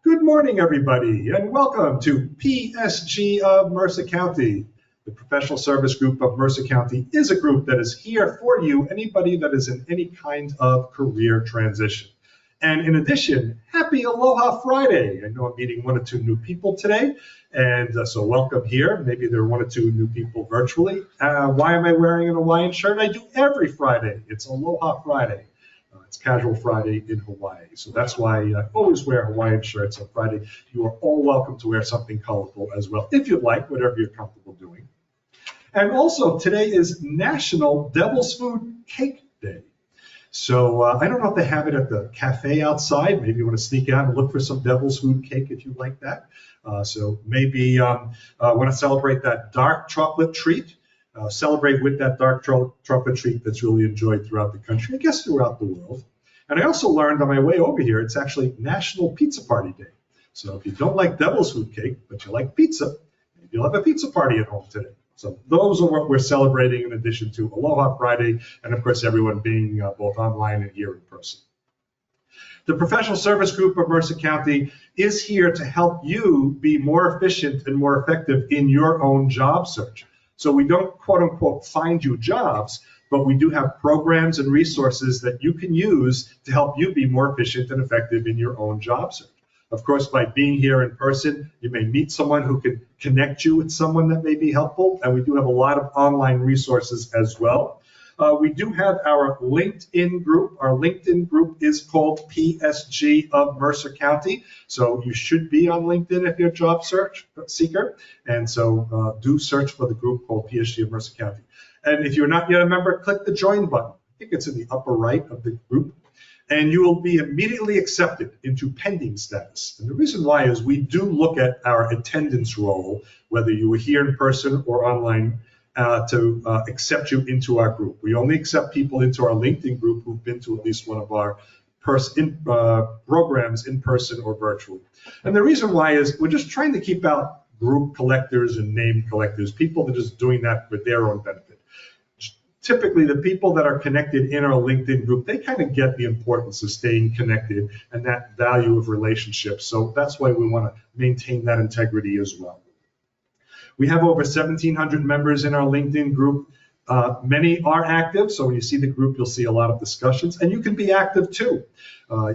Good morning, everybody, and welcome to PSG of Mercer County. The Professional Service Group of Mercer County is a group that is here for you, anybody that is in any kind of career transition. And in addition, happy Aloha Friday. I know I'm meeting one or two new people today, and so welcome here. Maybe there are one or two new people virtually. Why am I wearing an Hawaiian shirt? I do every Friday. It's Aloha Friday. It's Casual Friday in Hawaii. So that's why I always wear Hawaiian shirts on Friday. You are all welcome to wear something colorful as well, if you'd like, whatever you're comfortable doing. And also, today is National Devil's Food Cake Day. So I don't know if they have it at the cafe outside. Maybe you want to sneak out and look for some devil's food cake if you like that. So maybe want to celebrate that dark chocolate treat. Celebrate with that dark chocolate treat that's really enjoyed throughout the country, I guess throughout the world. And I also learned on my way over here, it's actually National Pizza Party Day. So if you don't like devil's food cake, but you like pizza, maybe you'll have a pizza party at home today. So those are what we're celebrating in addition to Aloha Friday, and of course everyone being both online and here in person. The Professional Service Group of Mercer County is here to help you be more efficient and more effective in your own job search. So we don't, quote unquote, find you jobs, but we do have programs and resources that you can use to help you be more efficient and effective in your own job search. Of course, by being here in person, you may meet someone who can connect you with someone that may be helpful, and we do have a lot of online resources as well. We do have our LinkedIn group. Our LinkedIn group is called PSG of Mercer County. So you should be on LinkedIn if you're a job seeker. And so do search for the group called PSG of Mercer County. And if you're not yet a member, click the join button. I think it's in the upper right of the group. And you will be immediately accepted into pending status. And the reason why is we do look at our attendance roll, whether you were here in person or online, to accept you into our group. We only accept people into our LinkedIn group who've been to at least one of our programs in person or virtually. And the reason why is we're just trying to keep out group collectors and name collectors, people that are just doing that for their own benefit. Typically, the people that are connected in our LinkedIn group, they kind of get the importance of staying connected and that value of relationships. So that's why we want to maintain that integrity as well. We have over 1,700 members in our LinkedIn group. Many are active, so when you see the group, you'll see a lot of discussions, and you can be active too.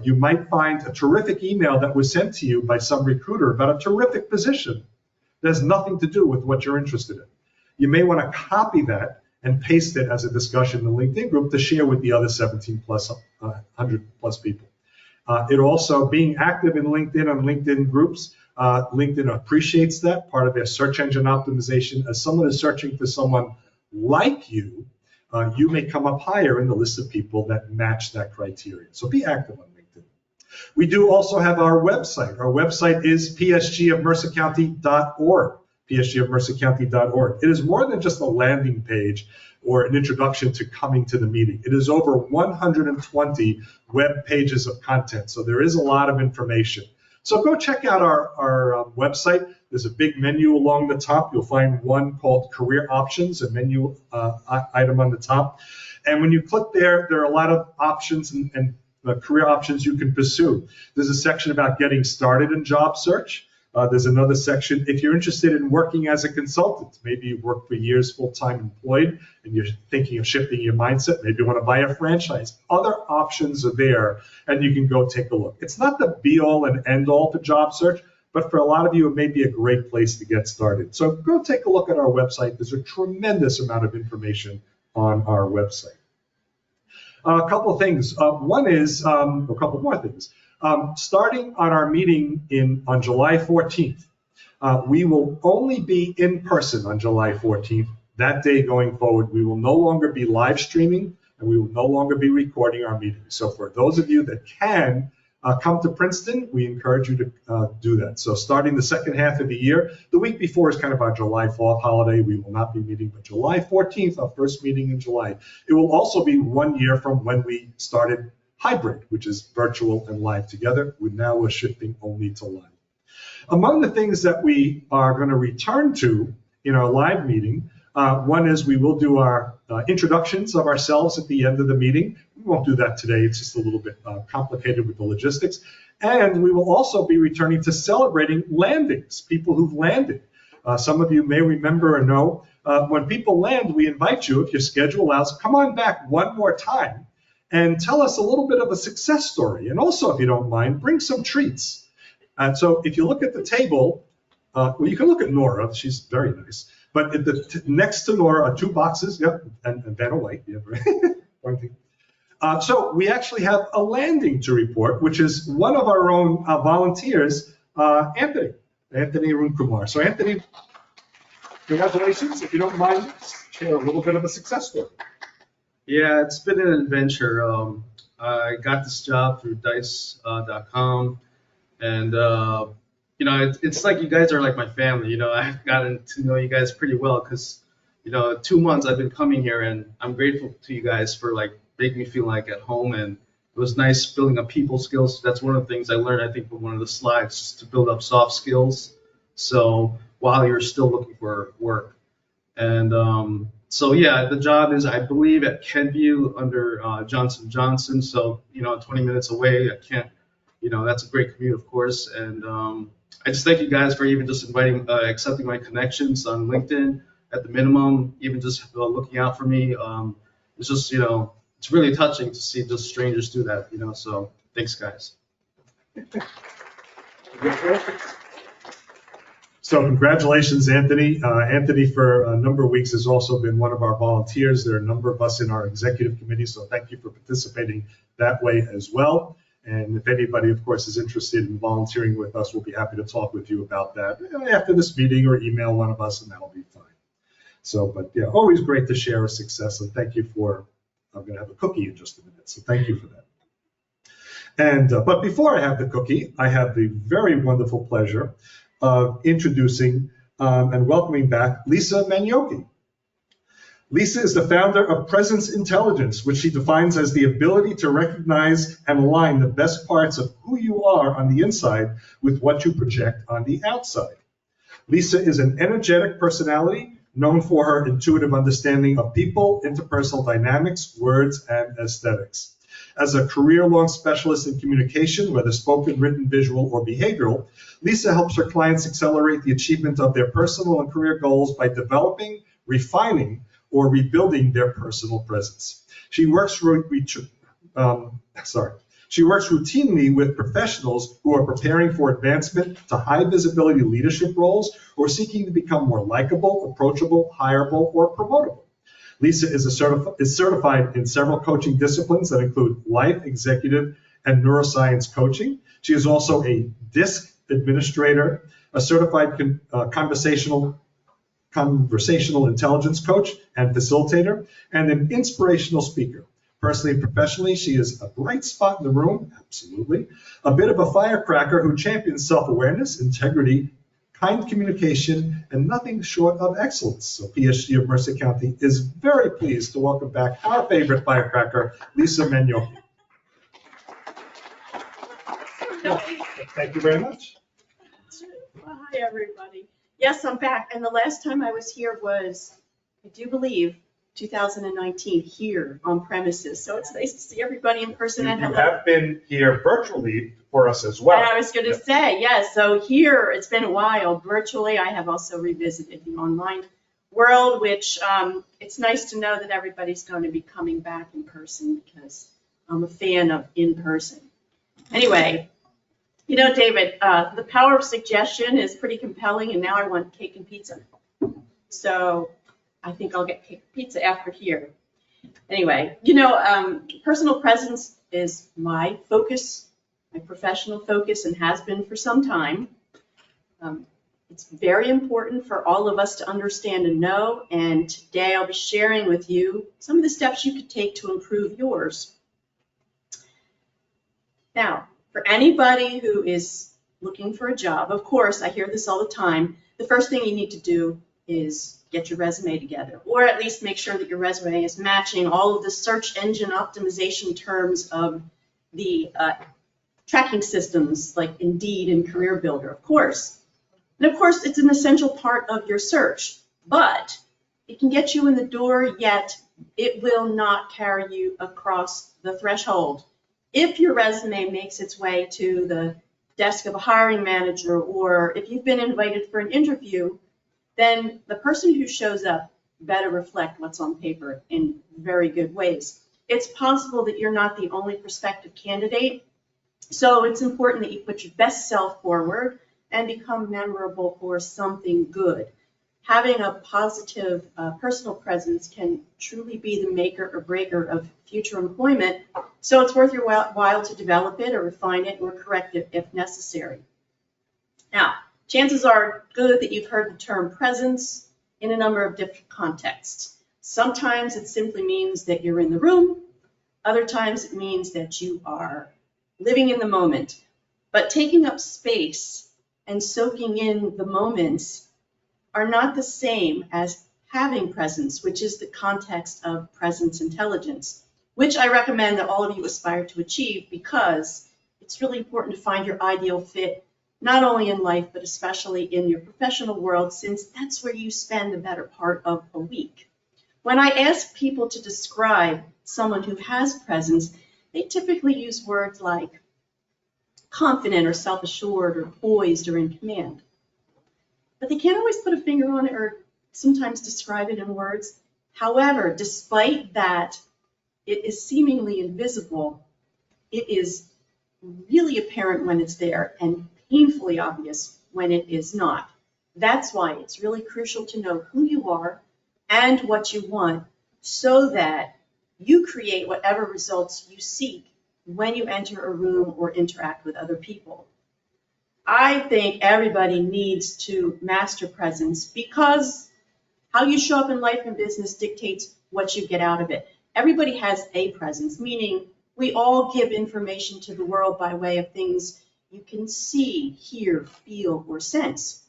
You might find a terrific email that was sent to you by some recruiter about a terrific position that has nothing to do with what you're interested in. You may want to copy that and paste it as a discussion in the LinkedIn group to share with the other 1,700 plus people. It also, being active in LinkedIn on LinkedIn groups, LinkedIn appreciates that, part of their search engine optimization. As someone is searching for someone like you, you may come up higher in the list of people that match that criteria. So be active on LinkedIn. We do also have our website. Our website is psgofmercercounty.org, psgofmercercounty.org. It is more than just a landing page or an introduction to coming to the meeting. It is over 120 web pages of content, so there is a lot of information. So go check out our website. There's a big menu along the top. You'll find one called Career Options, a menu item on the top. And when you click there, there are a lot of options and career options you can pursue. There's a section about getting started in job search. There's another section if you're interested in working as a consultant. Maybe you've worked for years full-time employed and you're thinking of shifting your mindset. Maybe you want to buy a franchise. Other options are there and you can go take a look. It's not the be-all and end-all for job search, but for a lot of you, it may be a great place to get started. So go take a look at our website. There's a tremendous amount of information on our website. A couple of things. One is, a couple more things. Starting on our meeting on July 14th, we will only be in person on July 14th. That day going forward, we will no longer be live streaming and we will no longer be recording our meeting. So for those of you that can come to Princeton, we encourage you to do that. So starting the second half of the year, the week before is kind of our July 4th holiday. We will not be meeting, but July 14th, our first meeting in July. It will also be 1 year from when we started hybrid, which is virtual and live together. We're shifting only to live. Among the things that we are going to return to in our live meeting, one is we will do our introductions of ourselves at the end of the meeting. We won't do that today. It's just a little bit complicated with the logistics. And we will also be returning to celebrating landings, people who've landed. Some of you may remember or know, when people land, we invite you, if your schedule allows, come on back one more time and tell us a little bit of a success story. And also, if you don't mind, bring some treats. And so if you look at the table, well, you can look at Nora, she's very nice. But next to Nora are 2 boxes, yep, and Vanna White, yeah, right. So we actually have a landing to report, which is one of our own volunteers, Anthony Arunkumar. So Anthony, congratulations. If you don't mind, share a little bit of a success story. Yeah, it's been an adventure. I got this job through Dice.com, and you know, it's like you guys are like my family. You know, I've gotten to know you guys pretty well because, you know, 2 months I've been coming here, and I'm grateful to you guys for like making me feel like at home. And it was nice building up people skills. That's one of the things I learned, I think, from one of the slides, just to build up soft skills. So while you're still looking for work, and so yeah, the job is, I believe, at Kentview under Johnson & Johnson. So, you know, 20 minutes away. I can't, you know, that's a great commute, of course. And I just thank you guys for even just accepting my connections on LinkedIn at the minimum, even just looking out for me. It's just, you know, it's really touching to see just strangers do that, you know, so thanks, guys. So congratulations, Anthony. Anthony, for a number of weeks, has also been one of our volunteers. There are a number of us in our executive committee, so thank you for participating that way as well. And if anybody, of course, is interested in volunteering with us, we'll be happy to talk with you about that after this meeting, or email one of us, and that'll be fine. So, but yeah, always great to share a success, and thank you for, I'm going to have a cookie in just a minute, so thank you for that. And but before I have the cookie, I have the very wonderful pleasure of introducing and welcoming back Lisa Manioki. Lisa is the founder of Presence Intelligence, which she defines as the ability to recognize and align the best parts of who you are on the inside with what you project on the outside. Lisa is an energetic personality known for her intuitive understanding of people, interpersonal dynamics, words, and aesthetics. As a career-long specialist in communication, whether spoken, written, visual, or behavioral, Lisa helps her clients accelerate the achievement of their personal and career goals by developing, refining, or rebuilding their personal presence. She works routinely with professionals who are preparing for advancement to high visibility leadership roles or seeking to become more likable, approachable, hireable, or promotable. Lisa is certified in several coaching disciplines that include life, executive, and neuroscience coaching. She is also a DISC administrator, a certified conversational intelligence coach and facilitator, and an inspirational speaker. Personally and professionally, she is a bright spot in the room, absolutely, a bit of a firecracker who champions self-awareness, integrity, kind communication, and nothing short of excellence. So PSG of Mercer County is very pleased to welcome back our favorite firecracker, Lisa Manioki. Thank you very much. Well, hi, everybody. Yes, I'm back. And the last time I was here was, I do believe, 2019 here on premises. So it's nice to see everybody in person. You have been here virtually for us as well. And I was going to say, yes, so here it's been a while. Virtually, I have also revisited the online world, which it's nice to know that everybody's going to be coming back in person because I'm a fan of in person. Anyway, you know, David, the power of suggestion is pretty compelling, and now I want cake and pizza. So I think I'll get cake and pizza after here. Anyway, you know, personal presence is my focus, my professional focus, and has been for some time. It's very important for all of us to understand and know, and today I'll be sharing with you some of the steps you could take to improve yours. Now, for anybody who is looking for a job, of course, I hear this all the time, the first thing you need to do is get your resume together, or at least make sure that your resume is matching all of the search engine optimization terms of the tracking systems like Indeed and Career Builder, of course. And of course, it's an essential part of your search, but it can get you in the door, yet it will not carry you across the threshold. If your resume makes its way to the desk of a hiring manager, or if you've been invited for an interview, then the person who shows up better reflect what's on paper in very good ways. It's possible that you're not the only prospective candidate, so it's important that you put your best self forward and become memorable for something good. Having a positive personal presence can truly be the maker or breaker of future employment, so it's worth your while to develop it or refine it or correct it if necessary. Now, chances are good that you've heard the term presence in a number of different contexts. Sometimes it simply means that you're in the room. Other times it means that you are living in the moment. But taking up space and soaking in the moments are not the same as having presence, which is the context of presence intelligence, which I recommend that all of you aspire to achieve, because it's really important to find your ideal fit, not only in life, but especially in your professional world, since that's where you spend the better part of a week. When I ask people to describe someone who has presence, they typically use words like confident or self-assured or poised or in command. But they can't always put a finger on it or sometimes describe it in words. However, despite that, it is seemingly invisible. It is really apparent when it's there and painfully obvious when it is not. That's why it's really crucial to know who you are and what you want, so that you create whatever results you seek when you enter a room or interact with other people. I think everybody needs to master presence, because how you show up in life and business dictates what you get out of it. Everybody has a presence, meaning we all give information to the world by way of things you can see, hear, feel, or sense.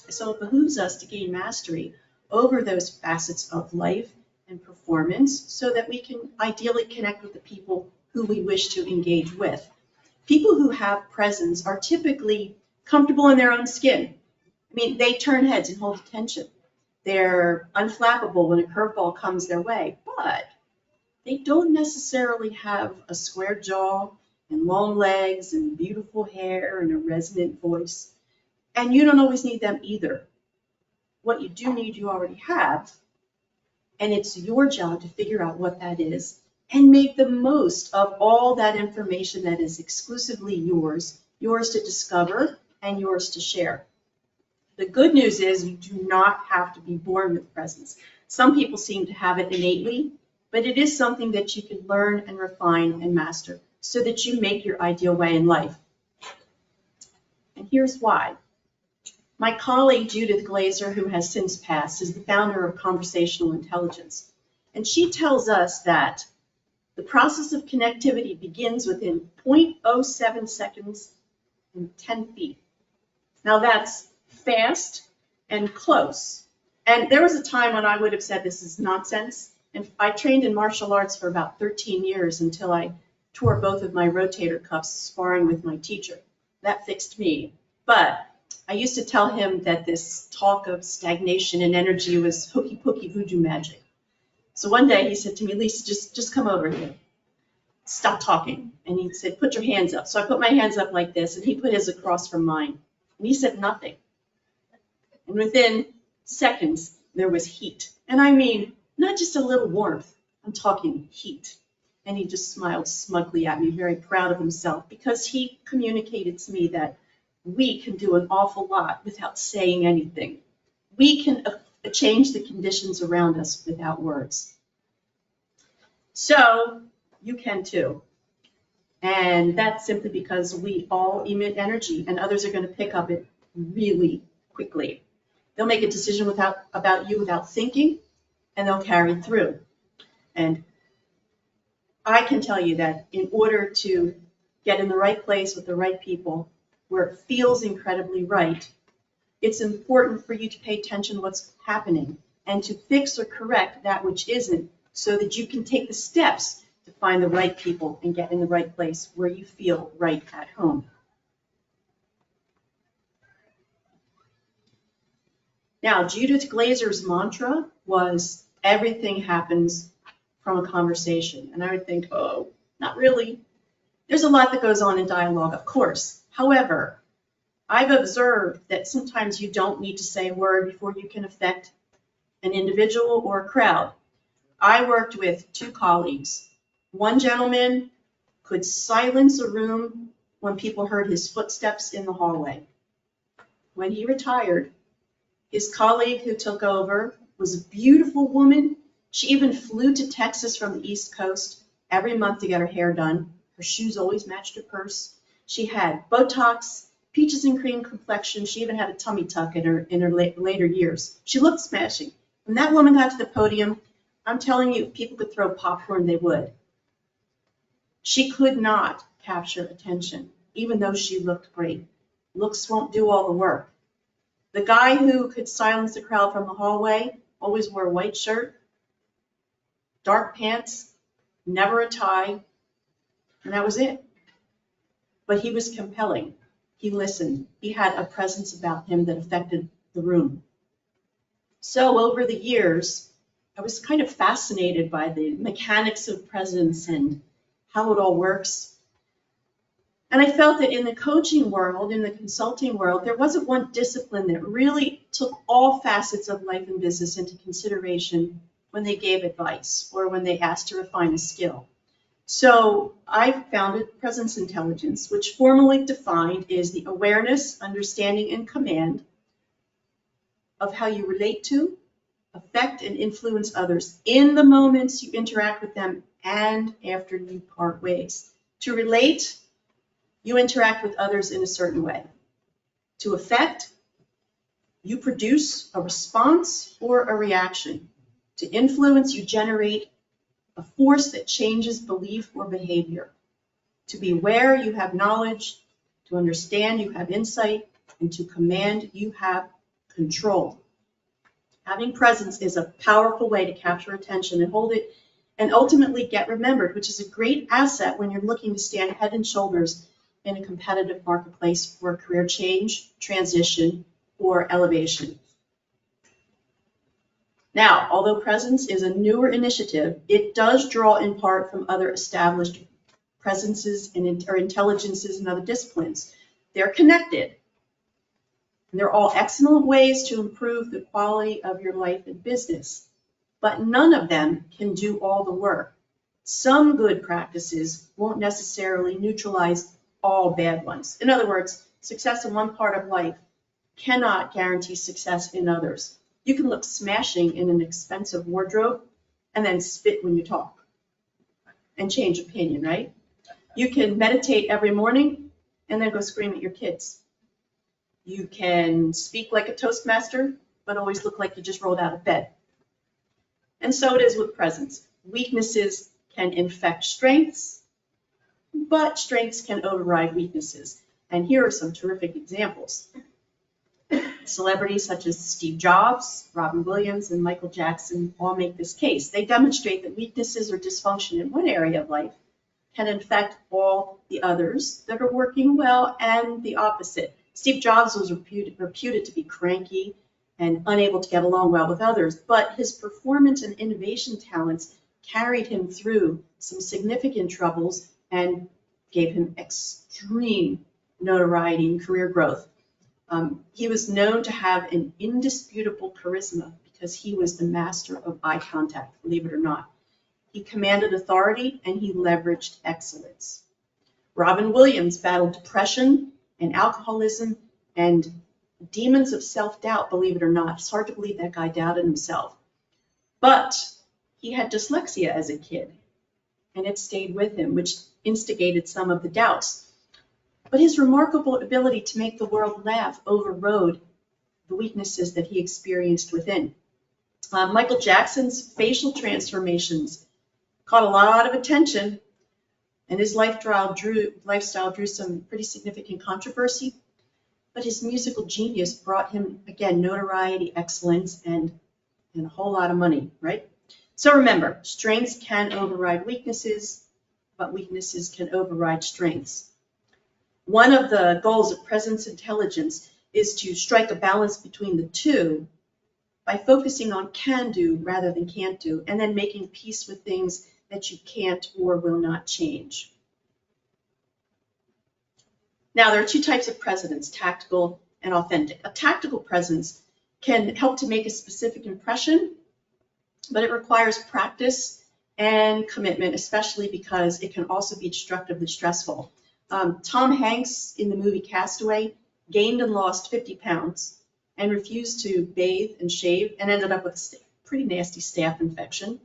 So it behooves us to gain mastery over those facets of life and performance so that we can ideally connect with the people who we wish to engage with. People who have presence are typically comfortable in their own skin. I mean, they turn heads and hold attention. They're unflappable when a curveball comes their way, but they don't necessarily have a square jaw and long legs and beautiful hair and a resonant voice. And you don't always need them either. What you do need, you already have, and it's your job to figure out what that is and make the most of all that information that is exclusively yours, yours to discover and yours to share. The good news is you do not have to be born with presence. Some people seem to have it innately, but it is something that you can learn and refine and master so that you make your ideal way in life. And here's why. My colleague Judith Glazer, who has since passed, is the founder of Conversational Intelligence. And she tells us that the process of connectivity begins within 0.07 seconds and 10 feet. Now that's fast and close. And there was a time when I would have said this is nonsense. And I trained in martial arts for about 13 years until I tore both of my rotator cuffs sparring with my teacher. That fixed me. But I used to tell him that this talk of stagnation and energy was hokey pokey voodoo magic. So one day he said to me, Lisa, just come over here. Stop talking. And he said, put your hands up. So I put my hands up like this, and he put his across from mine. And he said nothing. And within seconds, there was heat. And I mean, not just a little warmth. I'm talking heat. And he just smiled smugly at me, very proud of himself, because he communicated to me that we can do an awful lot without saying anything. We can change the conditions around us without words. So you can too. And that's simply because we all emit energy, and others are going to pick up it really quickly. They'll make a decision about you without thinking, and they'll carry through. And I can tell you that in order to get in the right place with the right people, where it feels incredibly right, it's important for you to pay attention to what's happening and to fix or correct that which isn't, so that you can take the steps to find the right people and get in the right place where you feel right at home. Now, Judith Glazer's mantra was, everything happens from a conversation. And I would think, oh, not really. There's a lot that goes on in dialogue, of course. However, I've observed that sometimes you don't need to say a word before you can affect an individual or a crowd. I worked with 2 colleagues. One gentleman could silence a room when people heard his footsteps in the hallway. When he retired, his colleague who took over was a beautiful woman. She even flew to Texas from the East Coast every month to get her hair done. Her shoes always matched her purse. She had Botox, peaches and cream complexion. She even had a tummy tuck in her later years. She looked smashing. When that woman got to the podium, I'm telling you, if people could throw popcorn, they would. She could not capture attention, even though she looked great. Looks won't do all the work. The guy who could silence the crowd from the hallway always wore a white shirt, dark pants, never a tie, and that was it. But he was compelling. He listened. He had a presence about him that affected the room. So over the years, I was kind of fascinated by the mechanics of presence and how it all works. And I felt that in the coaching world, in the consulting world, there wasn't one discipline that really took all facets of life and business into consideration when they gave advice or when they asked to refine a skill. So I founded Presence Intelligence, which formally defined is the awareness, understanding, and command of how you relate to, affect, and influence others in the moments you interact with them and after you part ways. To relate, you interact with others in a certain way. To affect, you produce a response or a reaction. To influence, you generate a force that changes belief or behavior. To be aware, you have knowledge. To understand, you have insight. And to command, you have control. Having presence is a powerful way to capture attention and hold it and ultimately get remembered, which is a great asset when you're looking to stand head and shoulders in a competitive marketplace for career change, transition, or elevation. Now, although Presence is a newer initiative, it does draw in part from other established presences or intelligences in other disciplines. They're connected. And they're all excellent ways to improve the quality of your life and business. But none of them can do all the work. Some good practices won't necessarily neutralize all bad ones. In other words, success in one part of life cannot guarantee success in others. You can look smashing in an expensive wardrobe and then spit when you talk and change opinion, right? You can meditate every morning and then go scream at your kids. You can speak like a Toastmaster, but always look like you just rolled out of bed. And so it is with presence. Weaknesses can infect strengths, but strengths can override weaknesses. And here are some terrific examples. Celebrities such as Steve Jobs, Robin Williams, and Michael Jackson all make this case. They demonstrate that weaknesses or dysfunction in one area of life can infect all the others that are working well, and the opposite. Steve Jobs was reputed to be cranky and unable to get along well with others, but his performance and innovation talents carried him through some significant troubles and gave him extreme notoriety and career growth. He was known to have an indisputable charisma because he was the master of eye contact, believe it or not. He commanded authority and he leveraged excellence. Robin Williams battled depression and alcoholism and demons of self-doubt, believe it or not. It's hard to believe that guy doubted himself. But he had dyslexia as a kid, and it stayed with him, which instigated some of the doubts. But his remarkable ability to make the world laugh overrode the weaknesses that he experienced within. Michael Jackson's facial transformations caught a lot of attention, and his lifestyle drew some pretty significant controversy. But his musical genius brought him, again, notoriety, excellence, and a whole lot of money, right? So remember, strengths can override weaknesses, but weaknesses can override strengths. One of the goals of Presence Intelligence is to strike a balance between the two by focusing on can do rather than can't do, and then making peace with things that you can't or will not change. Now, there are two types of presence, tactical and authentic. A tactical presence can help to make a specific impression, but it requires practice and commitment, especially because it can also be destructively stressful. Tom Hanks in the movie Castaway gained and lost 50 pounds and refused to bathe and shave and ended up with a pretty nasty staph infection.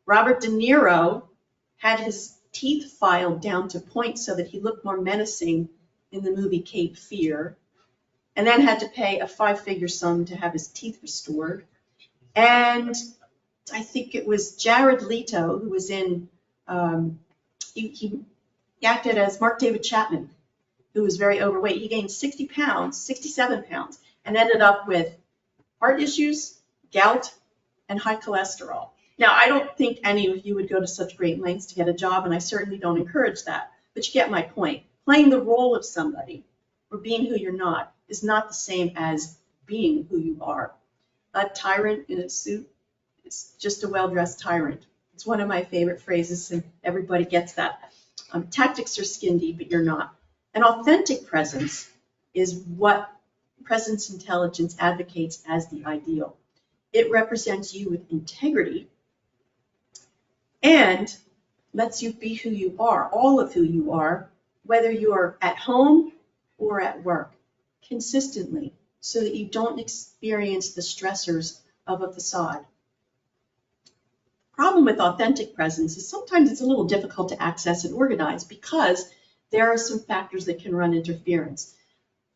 Robert De Niro had his teeth filed down to point so that he looked more menacing in the movie Cape Fear, and then had to pay a 5-figure sum to have his teeth restored. And I think it was Jared Leto who was in, he acted as Mark David Chapman, who was very overweight. He gained 60 pounds, 67 pounds, and ended up with heart issues, gout, and high cholesterol. Now, I don't think any of you would go to such great lengths to get a job, and I certainly don't encourage that, but you get my point. Playing the role of somebody or being who you're not is not the same as being who you are. A tyrant in a suit is just a well-dressed tyrant. It's one of my favorite phrases, and everybody gets that. Tactics are skin deep, but you're not. An authentic presence is what presence intelligence advocates as the ideal. It represents you with integrity and lets you be who you are, all of who you are, whether you're at home or at work, consistently, so that you don't experience the stressors of a facade. The problem with authentic presence is sometimes it's a little difficult to access and organize because there are some factors that can run interference,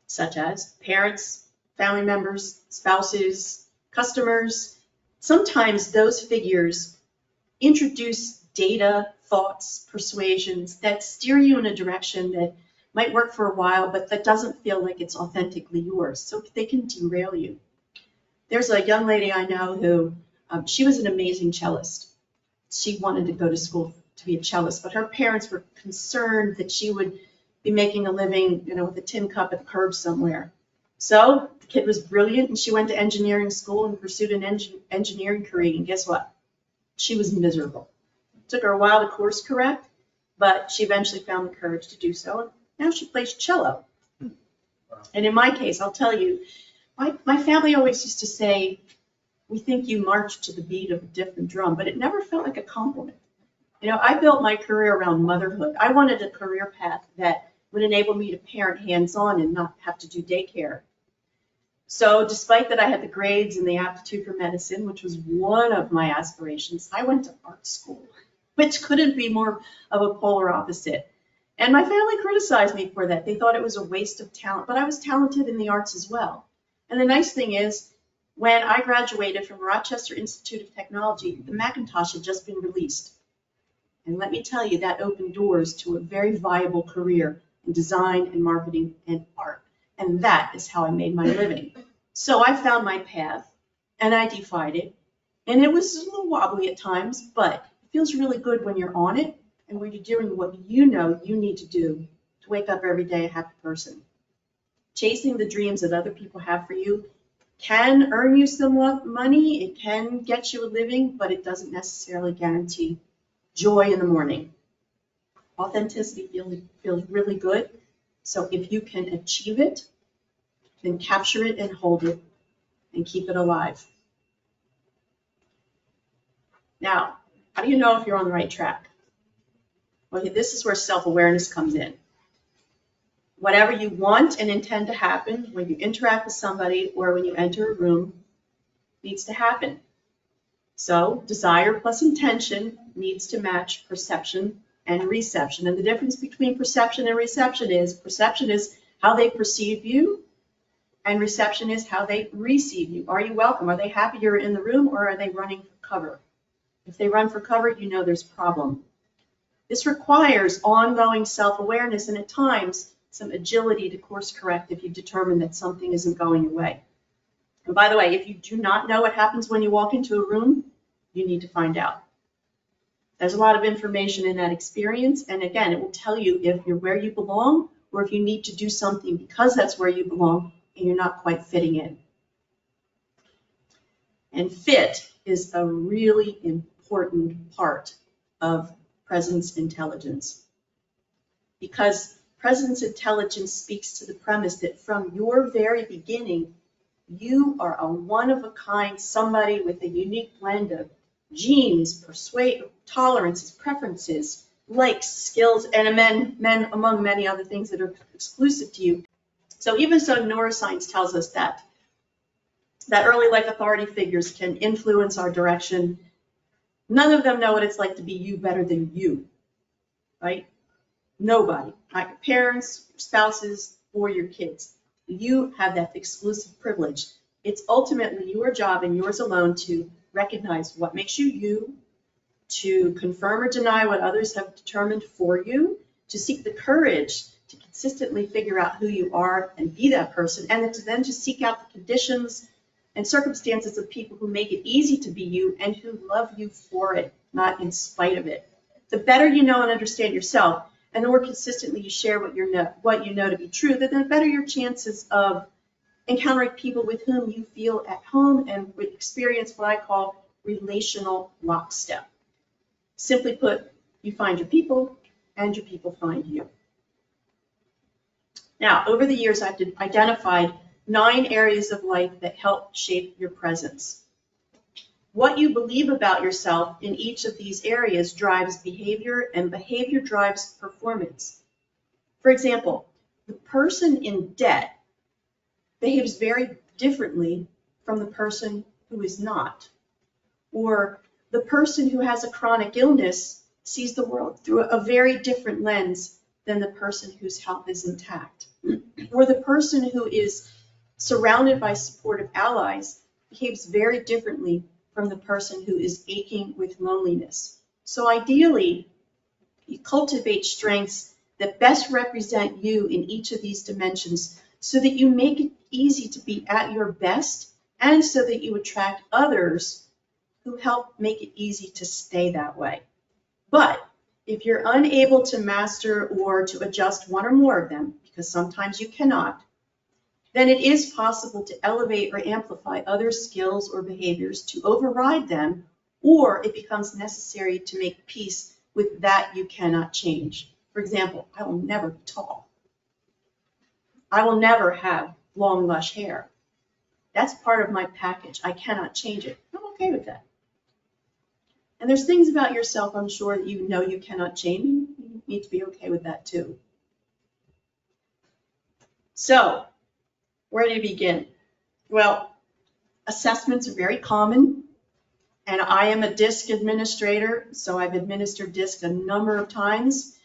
such as parents, family members, spouses, customers. Sometimes those figures introduce data, thoughts, persuasions that steer you in a direction that might work for a while, but that doesn't feel like it's authentically yours. So they can derail you. There's a young lady I know who, she was an amazing cellist. She wanted to go to school to be a cellist, but her parents were concerned that she would be making a living, with a tin cup at the curb somewhere. So the kid was brilliant, and she went to engineering school and pursued an engineering career, and guess what? She was miserable. It took her a while to course correct, but she eventually found the courage to do so, and now she plays cello. And in my case, I'll tell you, my family always used to say, we think you march to the beat of a different drum, but it never felt like a compliment. I built my career around motherhood. I wanted a career path that would enable me to parent hands-on and not have to do daycare. So despite that I had the grades and the aptitude for medicine, which was one of my aspirations, I went to art school, which couldn't be more of a polar opposite. And my family criticized me for that. They thought it was a waste of talent, but I was talented in the arts as well. And the nice thing is, when I graduated from Rochester Institute of Technology, the Macintosh had just been released. And let me tell you, that opened doors to a very viable career in design and marketing and art. And that is how I made my living. So I found my path and I defied it. And it was a little wobbly at times, but it feels really good when you're on it and when you're doing what you know you need to do to wake up every day a happy person. Chasing the dreams that other people have for you can earn you some money, it can get you a living, but it doesn't necessarily guarantee joy in the morning. Authenticity feels really good. So if you can achieve it, then capture it and hold it and keep it alive. Now, how do you know if you're on the right track? Well, this is where self-awareness comes in. Whatever you want and intend to happen when you interact with somebody or when you enter a room needs to happen. So desire plus intention needs to match perception and reception. And the difference between perception and reception is how they perceive you, and reception is how they receive you. Are you welcome? Are they happy you're in the room, or are they running for cover? If they run for cover, you know there's a problem. This requires ongoing self-awareness and at times some agility to course correct if you determine that something isn't going your way. And by the way, if you do not know what happens when you walk into a room, you need to find out. There's a lot of information in that experience, and again, it will tell you if you're where you belong or if you need to do something because that's where you belong and you're not quite fitting in. And fit is a really important part of presence intelligence, because Presence intelligence speaks to the premise that from your very beginning, you are a one-of-a-kind somebody with a unique blend of genes, tolerances, preferences, likes, skills, and men among many other things that are exclusive to you. So even so, neuroscience tells us that early life authority figures can influence our direction. None of them know what it's like to be you better than you, right? Nobody, not your parents, your spouses, or your kids. You have that exclusive privilege. It's ultimately your job and yours alone to recognize what makes you you, to confirm or deny what others have determined for you, to seek the courage to consistently figure out who you are and be that person, and then to seek out the conditions and circumstances of people who make it easy to be you and who love you for it, not in spite of it. The better you know and understand yourself, and the more consistently you share what you know to be true, then the better your chances of encountering people with whom you feel at home and experience what I call relational lockstep. Simply put, you find your people and your people find you. Now, over the years, I've identified 9 areas of life that help shape your presence. What you believe about yourself in each of these areas drives behavior, and behavior drives performance. For example, the person in debt behaves very differently from the person who is not. Or the person who has a chronic illness sees the world through a very different lens than the person whose health is intact. Or the person who is surrounded by supportive allies behaves very differently from the person who is aching with loneliness. So ideally, you cultivate strengths that best represent you in each of these dimensions so that you make it easy to be at your best and so that you attract others who help make it easy to stay that way. But if you're unable to master or to adjust one or more of them, because sometimes you cannot, then it is possible to elevate or amplify other skills or behaviors to override them, or it becomes necessary to make peace with that you cannot change. For example, I will never be tall. I will never have long, lush hair. That's part of my package. I cannot change it. I'm okay with that. And there's things about yourself, I'm sure, that you know you cannot change. You need to be okay with that too. So, where do you begin? Well, assessments are very common, and I am a DISC administrator, so I've administered DISC a number of times.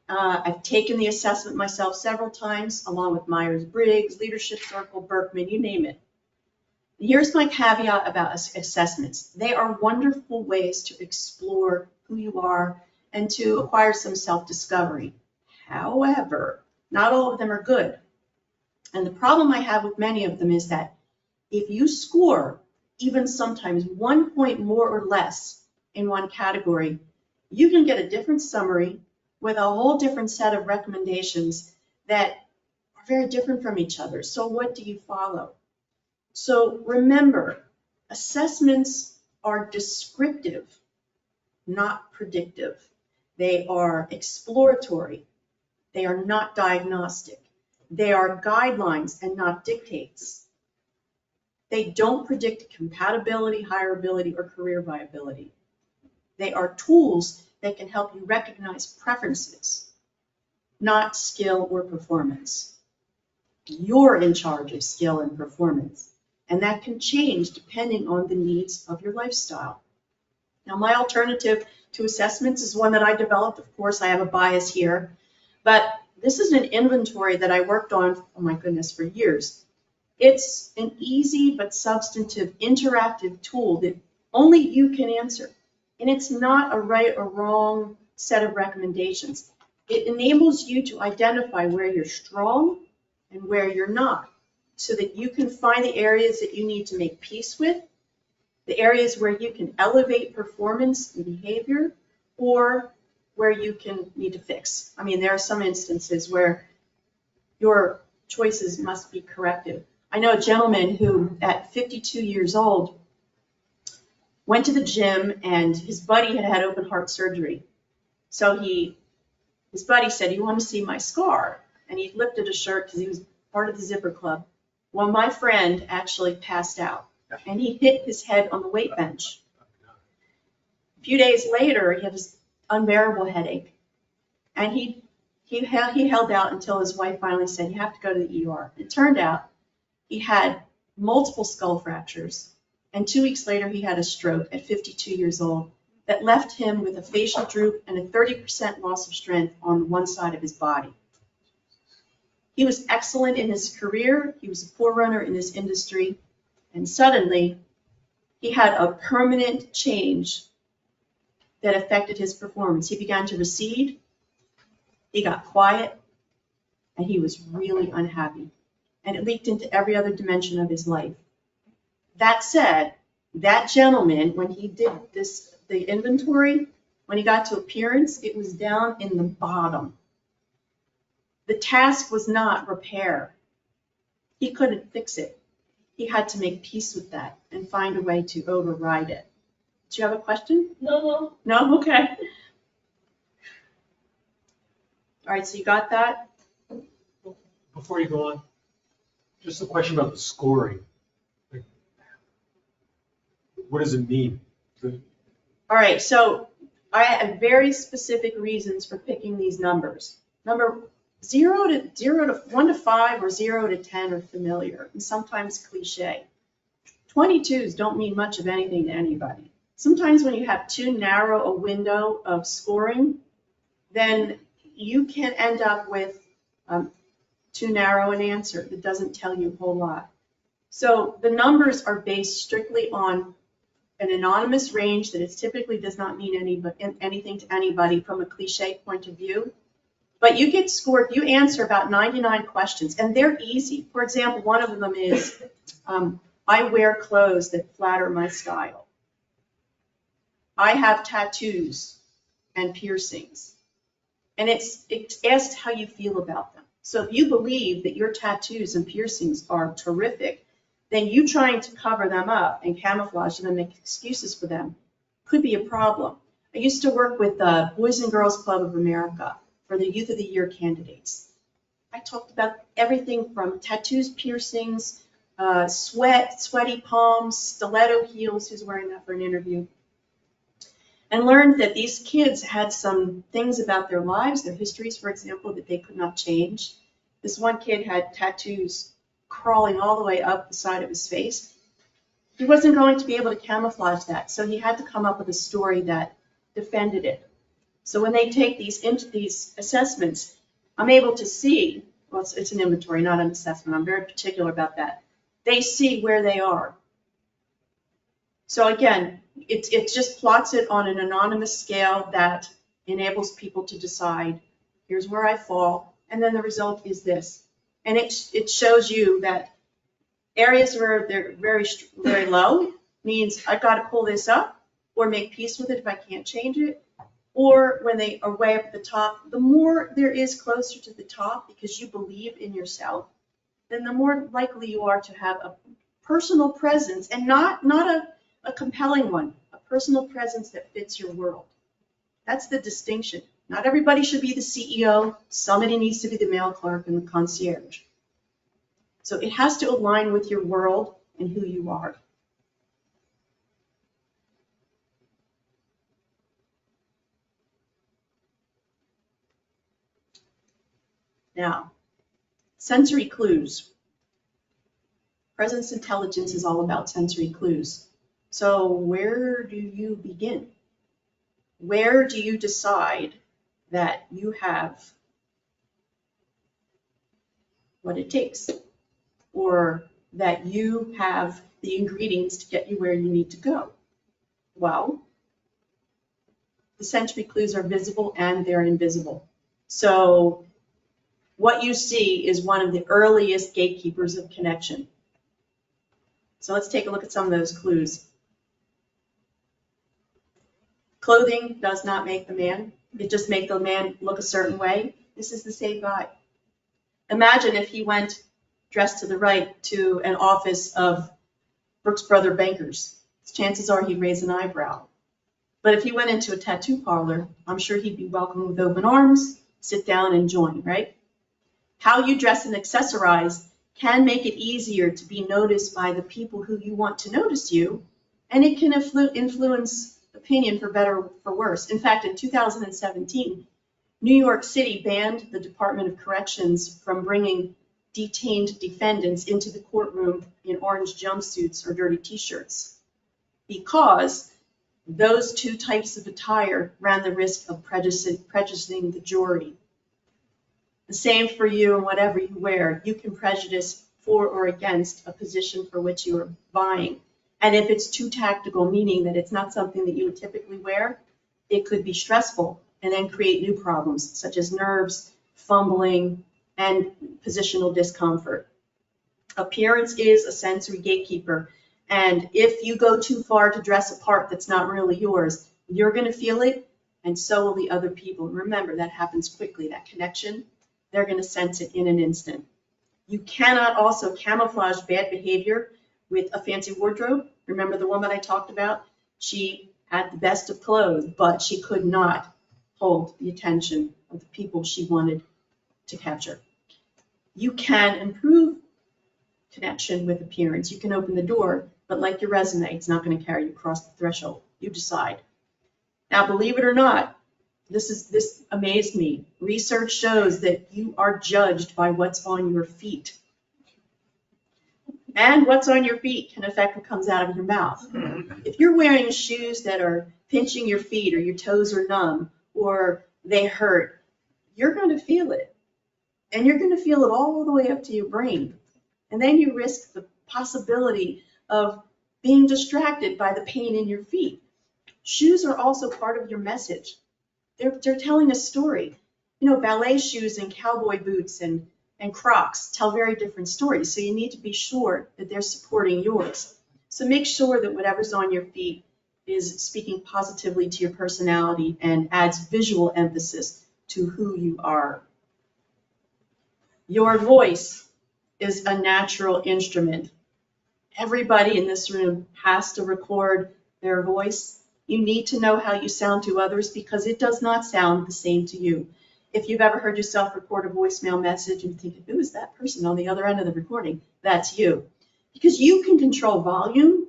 I've taken the assessment myself several times, along with Myers-Briggs, Leadership Circle, Berkman, you name it. Here's my caveat about assessments. They are wonderful ways to explore who you are and to acquire some self-discovery. However, not all of them are good. And the problem I have with many of them is that if you score even sometimes 1 point more or less in one category, you can get a different summary with a whole different set of recommendations that are very different from each other. So what do you follow? So remember, assessments are descriptive, not predictive. They are exploratory. They are not diagnostic. They are guidelines and not dictates. They don't predict compatibility, hireability, or career viability. They are tools that can help you recognize preferences, not skill or performance. You're in charge of skill and performance, and that can change depending on the needs of your lifestyle. Now, my alternative to assessments is one that I developed. Of course, I have a bias here, but this is an inventory that I worked on, oh my goodness, for years. It's an easy but substantive interactive tool that only you can answer. And it's not a right or wrong set of recommendations. It enables you to identify where you're strong and where you're not, so that you can find the areas that you need to make peace with, the areas where you can elevate performance and behavior, or where you can need to fix. I mean, there are some instances where your choices must be corrective. I know a gentleman who, at 52 years old, went to the gym and his buddy had had open heart surgery. So his buddy said, "You want to see my scar?" and he lifted a shirt because he was part of the zipper club. Well, my friend actually passed out, and he hit his head on the weight bench. A few days later, he had this unbearable headache, and he held out until his wife finally said, "You have to go to the ER." It turned out he had multiple skull fractures, and 2 weeks later, he had a stroke at 52 years old that left him with a facial droop and a 30% loss of strength on one side of his body. He was excellent in his career. He was a forerunner in this industry, and suddenly he had a permanent change that affected his performance. He began to recede, he got quiet, and he was really unhappy. And it leaked into every other dimension of his life. That said, that gentleman, when he did the inventory, when he got to appearance, it was down in the bottom. The task was not repair. He couldn't fix it. He had to make peace with that and find a way to override it. Do you have a question? No. No? Okay. All right, so you got that? Before you go on, just a question about the scoring. Like, what does it mean? All right, so I have very specific reasons for picking these numbers. Number 1 to 5 or 0 to 10 are familiar and sometimes cliche. 22s don't mean much of anything to anybody. Sometimes when you have too narrow a window of scoring, then you can end up with too narrow an answer that doesn't tell you a whole lot. So the numbers are based strictly on an anonymous range that it typically does not mean anything to anybody from a cliche point of view. But you get scored, you answer about 99 questions, and they're easy. For example, one of them is, I wear clothes that flatter my style. I have tattoos and piercings. And it's asked how you feel about them. So if you believe that your tattoos and piercings are terrific, then you trying to cover them up and camouflage them and make excuses for them could be a problem. I used to work with the Boys and Girls Club of America for the Youth of the Year candidates. I talked about everything from tattoos, piercings, sweaty palms, stiletto heels, who's wearing that for an interview, and learned that these kids had some things about their lives, their histories, for example, that they could not change. This one kid had tattoos crawling all the way up the side of his face. He wasn't going to be able to camouflage that, so he had to come up with a story that defended it. So when they take these assessments, I'm able to see, well, it's an inventory, not an assessment. I'm very particular about that. They see where they are. So again, it just plots it on an anonymous scale that enables people to decide, here's where I fall, and then the result is this. And it shows you that areas where they're very, very low means I've got to pull this up or make peace with it if I can't change it. Or when they are way up at the top, the more there is closer to the top because you believe in yourself, then the more likely you are to have a personal presence, and not a compelling one, a personal presence that fits your world. That's the distinction. Not everybody should be the CEO. Somebody needs to be the mail clerk and the concierge. So it has to align with your world and who you are. Now, sensory clues. Presence intelligence is all about sensory clues. So where do you begin? Where do you decide that you have what it takes, or that you have the ingredients to get you where you need to go? Well, the sensory clues are visible and they're invisible. So what you see is one of the earliest gatekeepers of connection. So let's take a look at some of those clues. Clothing does not make the man. It just makes the man look a certain way. This is the same guy. Imagine if he went dressed to the right to an office of Brooks Brother Bankers. Chances are he'd raise an eyebrow. But if he went into a tattoo parlor, I'm sure he'd be welcomed with open arms, sit down and join, right? How you dress and accessorize can make it easier to be noticed by the people who you want to notice you, and it can influence opinion for better or for worse. In fact, in 2017, New York City banned the Department of Corrections from bringing detained defendants into the courtroom in orange jumpsuits or dirty t-shirts because those two types of attire ran the risk of prejudicing the jury. The same for you and whatever you wear. You can prejudice for or against a position for which you are vying. And if it's too tactical, meaning that it's not something that you would typically wear, it could be stressful and then create new problems such as nerves, fumbling, and positional discomfort. Appearance is a sensory gatekeeper. And if you go too far to dress a part that's not really yours, you're going to feel it, and so will the other people. Remember, that happens quickly, that connection. They're going to sense it in an instant. You cannot also camouflage bad behavior with a fancy wardrobe. Remember the woman I talked about? She had the best of clothes, but she could not hold the attention of the people she wanted to capture. You can improve connection with appearance. You can open the door, but like your resume, it's not going to carry you across the threshold. You decide. Now, believe it or not, this amazed me. Research shows that you are judged by what's on your feet. And what's on your feet can affect what comes out of your mouth. If you're wearing shoes that are pinching your feet, or your toes are numb, or they hurt, you're going to feel it. And you're going to feel it all the way up to your brain. And then you risk the possibility of being distracted by the pain in your feet. Shoes are also part of your message. They're telling a story. You know, ballet shoes and cowboy boots and Crocs tell very different stories. So you need to be sure that they're supporting yours. So make sure that whatever's on your feet is speaking positively to your personality and adds visual emphasis to who you are. Your voice is a natural instrument. Everybody in this room has to record their voice. You need to know how you sound to others because it does not sound the same to you. If you've ever heard yourself record a voicemail message and think, who is that person on the other end of the recording? That's you. Because you can control volume,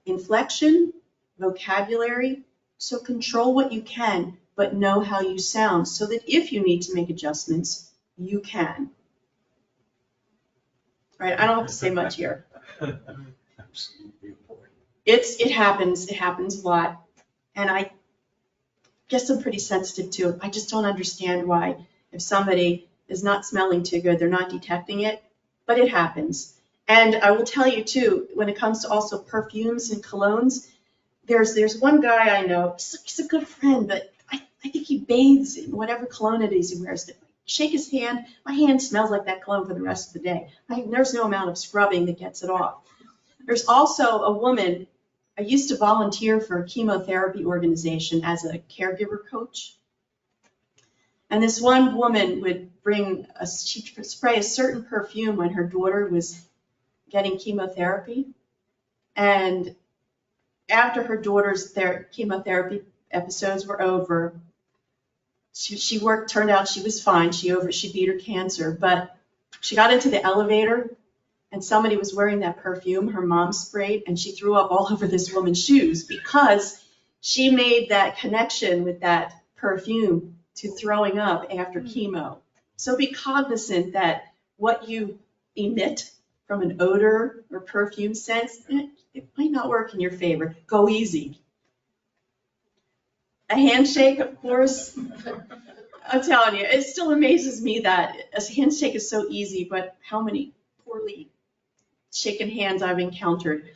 inflection, vocabulary. So control what you can, but know how you sound so that if you need to make adjustments, you can. All right, I don't have to say much here. It happens a lot. And I guess I'm pretty sensitive to it. I just don't understand why, if somebody is not smelling too good, they're not detecting it, but it happens. And I will tell you too, when it comes to also perfumes and colognes, there's one guy I know, he's a good friend, but I think he bathes in whatever cologne it is he wears. Shake his hand, my hand smells like that cologne for the rest of the day. There's no amount of scrubbing that gets it off. There's also a woman. I used to volunteer for a chemotherapy organization as a caregiver coach. And this one woman would she'd spray a certain perfume when her daughter was getting chemotherapy. And after her daughter's chemotherapy episodes were over, turned out she was fine. She beat her cancer, but she got into the elevator and somebody was wearing that perfume her mom sprayed, and she threw up all over this woman's shoes because she made that connection with that perfume to throwing up after chemo. So be cognizant that what you emit from an odor or perfume sense, it might not work in your favor. Go easy. A handshake, of course. I'm telling you, it still amazes me that a handshake is so easy, but how many poorly shaken hands I've encountered.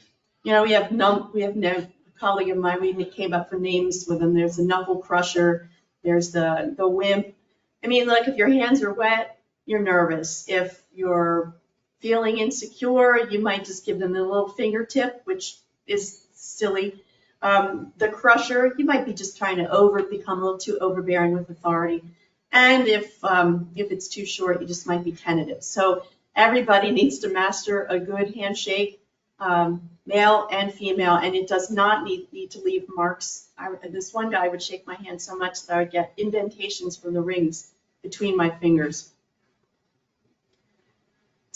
You know, we have a colleague of mine, we came up for names with them. There's the knuckle crusher, there's the wimp. I mean, like if your hands are wet, you're nervous. If you're feeling insecure, you might just give them a little fingertip, which is silly. The crusher, you might be just trying to become a little too overbearing with authority. And if it's too short, you just might be tentative. So everybody needs to master a good handshake, male and female, and it does not need to leave marks. This one guy would shake my hand so much that I would get indentations from the rings between my fingers.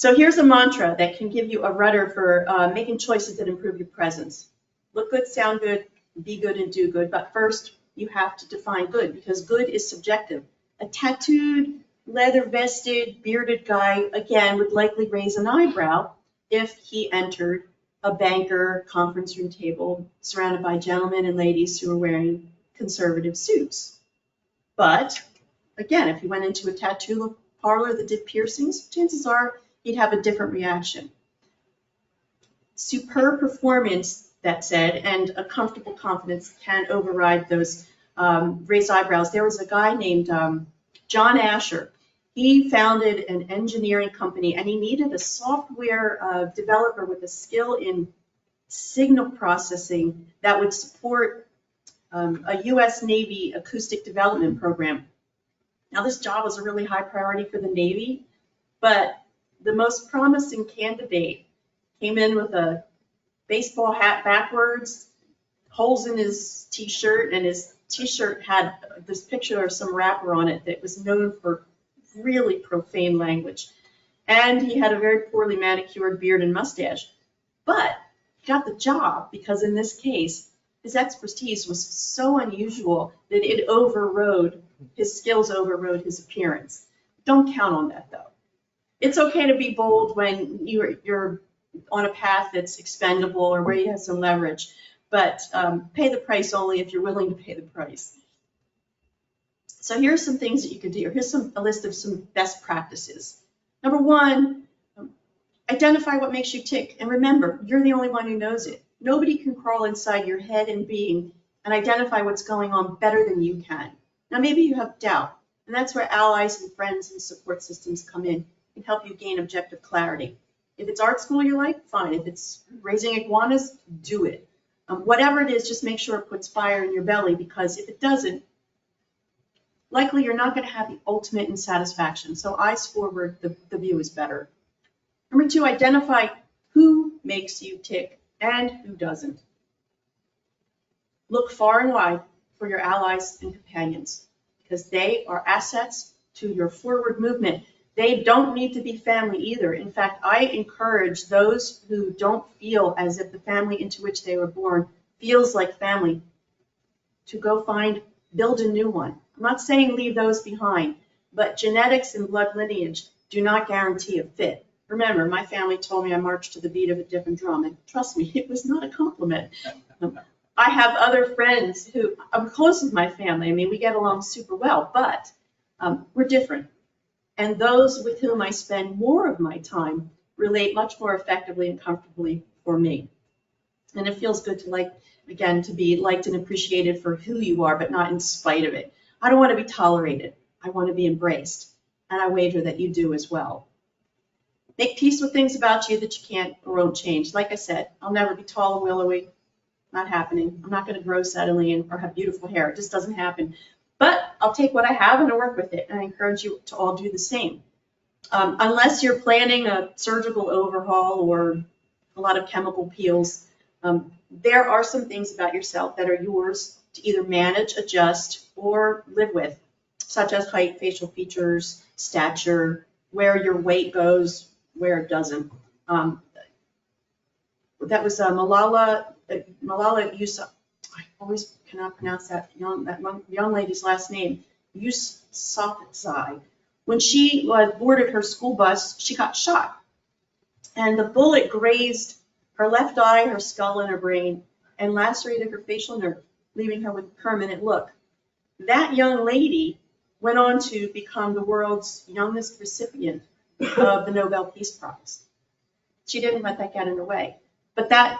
So here's a mantra that can give you a rudder for making choices that improve your presence. Look good, sound good, be good, and do good. But first, you have to define good, because good is subjective. A tattooed, leather-vested, bearded guy, again, would likely raise an eyebrow if he entered a banker conference room table surrounded by gentlemen and ladies who are wearing conservative suits. But again, if he went into a tattoo parlor that did piercings, chances are he'd have a different reaction. Superb performance, that said, and a comfortable confidence can override those raised eyebrows. There was a guy named John Asher. He founded an engineering company, and he needed a software developer with a skill in signal processing that would support a US Navy acoustic development program. Now, this job was a really high priority for the Navy, but the most promising candidate came in with a baseball hat backwards, holes in his t-shirt, and his t-shirt had this picture of some rapper on it that was known for really profane language. And he had a very poorly manicured beard and mustache. But he got the job because in this case, his expertise was so unusual that it overrode, his skills overrode his appearance. Don't count on that though. It's okay to be bold when you're on a path that's expendable or where you have some leverage, but pay the price only if you're willing to pay the price. So here's some things that you could do. Here's a list of some best practices. Number one, identify what makes you tick. And remember, you're the only one who knows it. Nobody can crawl inside your head and being and identify what's going on better than you can. Now, maybe you have doubt, and that's where allies and friends and support systems come in and help you gain objective clarity. If it's art school you like, fine. If it's raising iguanas, do it. Whatever it is, just make sure it puts fire in your belly, because if it doesn't, likely you're not going to have the ultimate in satisfaction. So eyes forward, the view is better. Number two, identify who makes you tick and who doesn't. Look far and wide for your allies and companions, because they are assets to your forward movement. They don't need to be family either. In fact, I encourage those who don't feel as if the family into which they were born feels like family to go build a new one. I'm not saying leave those behind, but genetics and blood lineage do not guarantee a fit. Remember, my family told me I marched to the beat of a different drum, and trust me, it was not a compliment. I have other friends who, I'm close with my family. I mean, we get along super well, but we're different. And those with whom I spend more of my time relate much more effectively and comfortably for me. And it feels good to be liked and appreciated for who you are, but not in spite of it. I don't want to be tolerated. I want to be embraced. And I wager that you do as well. Make peace with things about you that you can't or won't change. Like I said, I'll never be tall and willowy. Not happening. I'm not going to grow suddenly or have beautiful hair. It just doesn't happen. But I'll take what I have and I'll work with it. And I encourage you to all do the same. Unless you're planning a surgical overhaul or a lot of chemical peels, there are some things about yourself that are yours to either manage, adjust, or live with, such as height, facial features, stature, where your weight goes, where it doesn't. That was Malala Yousafzai. I always cannot pronounce that young lady's last name, Yousafzai. When she boarded her school bus, she got shot. And the bullet grazed her left eye, her skull, and her brain, and lacerated her facial nerve, leaving her with a permanent look. That young lady went on to become the world's youngest recipient of the Nobel Peace Prize. She didn't let that get in her way. But that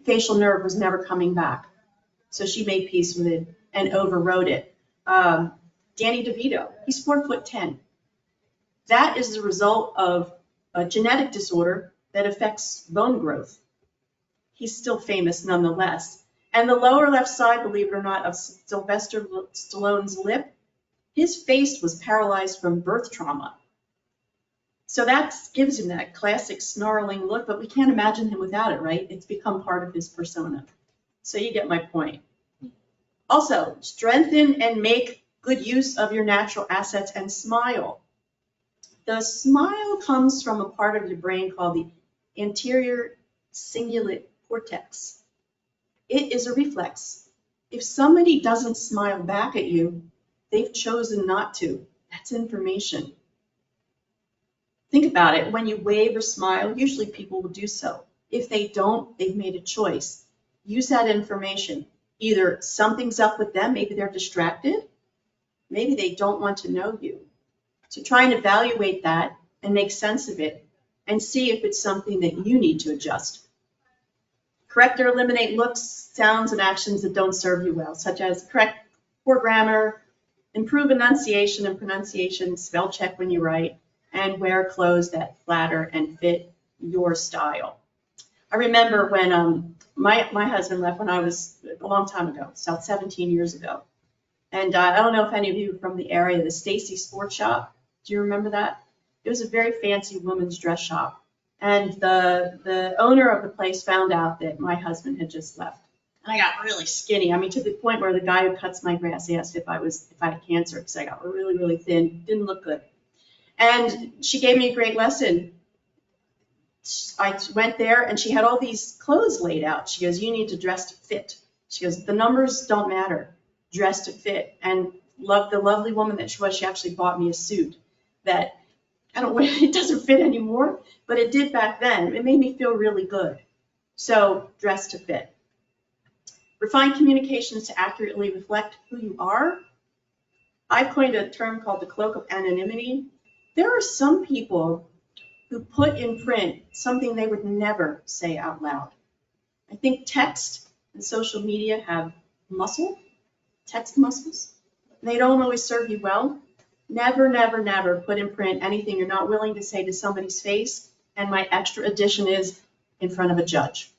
facial nerve was never coming back. So she made peace with it and overrode it. Danny DeVito, he's 4'10". That is the result of a genetic disorder that affects bone growth. He's still famous nonetheless. And the lower left side, believe it or not, of Sylvester Stallone's lip, his face was paralyzed from birth trauma. So that gives him that classic snarling look, but we can't imagine him without it, right? It's become part of his persona. So you get my point. Also, strengthen and make good use of your natural assets and smile. The smile comes from a part of your brain called the anterior cingulate cortex. It is a reflex. If somebody doesn't smile back at you, they've chosen not to. That's information. Think about it. When you wave or smile, usually people will do so. If they don't, they've made a choice. Use that information. Either something's up with them, maybe they're distracted, maybe they don't want to know you. So try and evaluate that and make sense of it and see if it's something that you need to adjust. Correct or eliminate looks, sounds, and actions that don't serve you well, such as correct poor grammar, improve enunciation and pronunciation, spell check when you write, and wear clothes that flatter and fit your style. I remember when my husband left when I was a long time ago, so 17 years ago. And I don't know if any of you are from the area, the Stacy Sports Shop. Do you remember that? It was a very fancy women's dress shop. And the owner of the place found out that my husband had just left. And I got really skinny. I mean, to the point where the guy who cuts my grass asked if I had cancer because I got really, really thin, didn't look good. And she gave me a great lesson. I went there and she had all these clothes laid out. She goes, you need to dress to fit. She goes, the numbers don't matter. Dress to fit. And the lovely woman that she was, she actually bought me a suit that it doesn't fit anymore, but it did back then. It made me feel really good. So dress to fit. Refine communications to accurately reflect who you are. I coined a term called the cloak of anonymity. There are some people who put in print something they would never say out loud. I think text and social media have text muscles. They don't always serve you well. Never, never, never put in print anything you're not willing to say to somebody's face. And my extra addition is in front of a judge.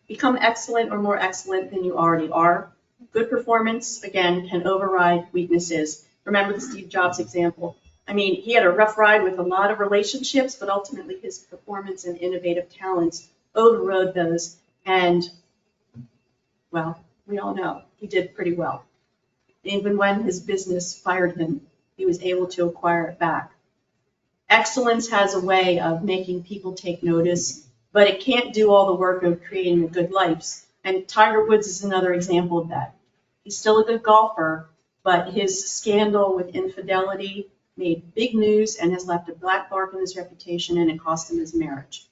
Become excellent or more excellent than you already are. Good performance, again, can override weaknesses. Remember the Steve Jobs example. I mean, he had a rough ride with a lot of relationships, but ultimately his performance and innovative talents overrode those. And, well, we all know he did pretty well. Even when his business fired him, he was able to acquire it back. Excellence has a way of making people take notice, but it can't do all the work of creating a good life. And Tiger Woods is another example of that. He's still a good golfer, but his scandal with infidelity made big news and has left a black mark in his reputation, and it cost him his marriage.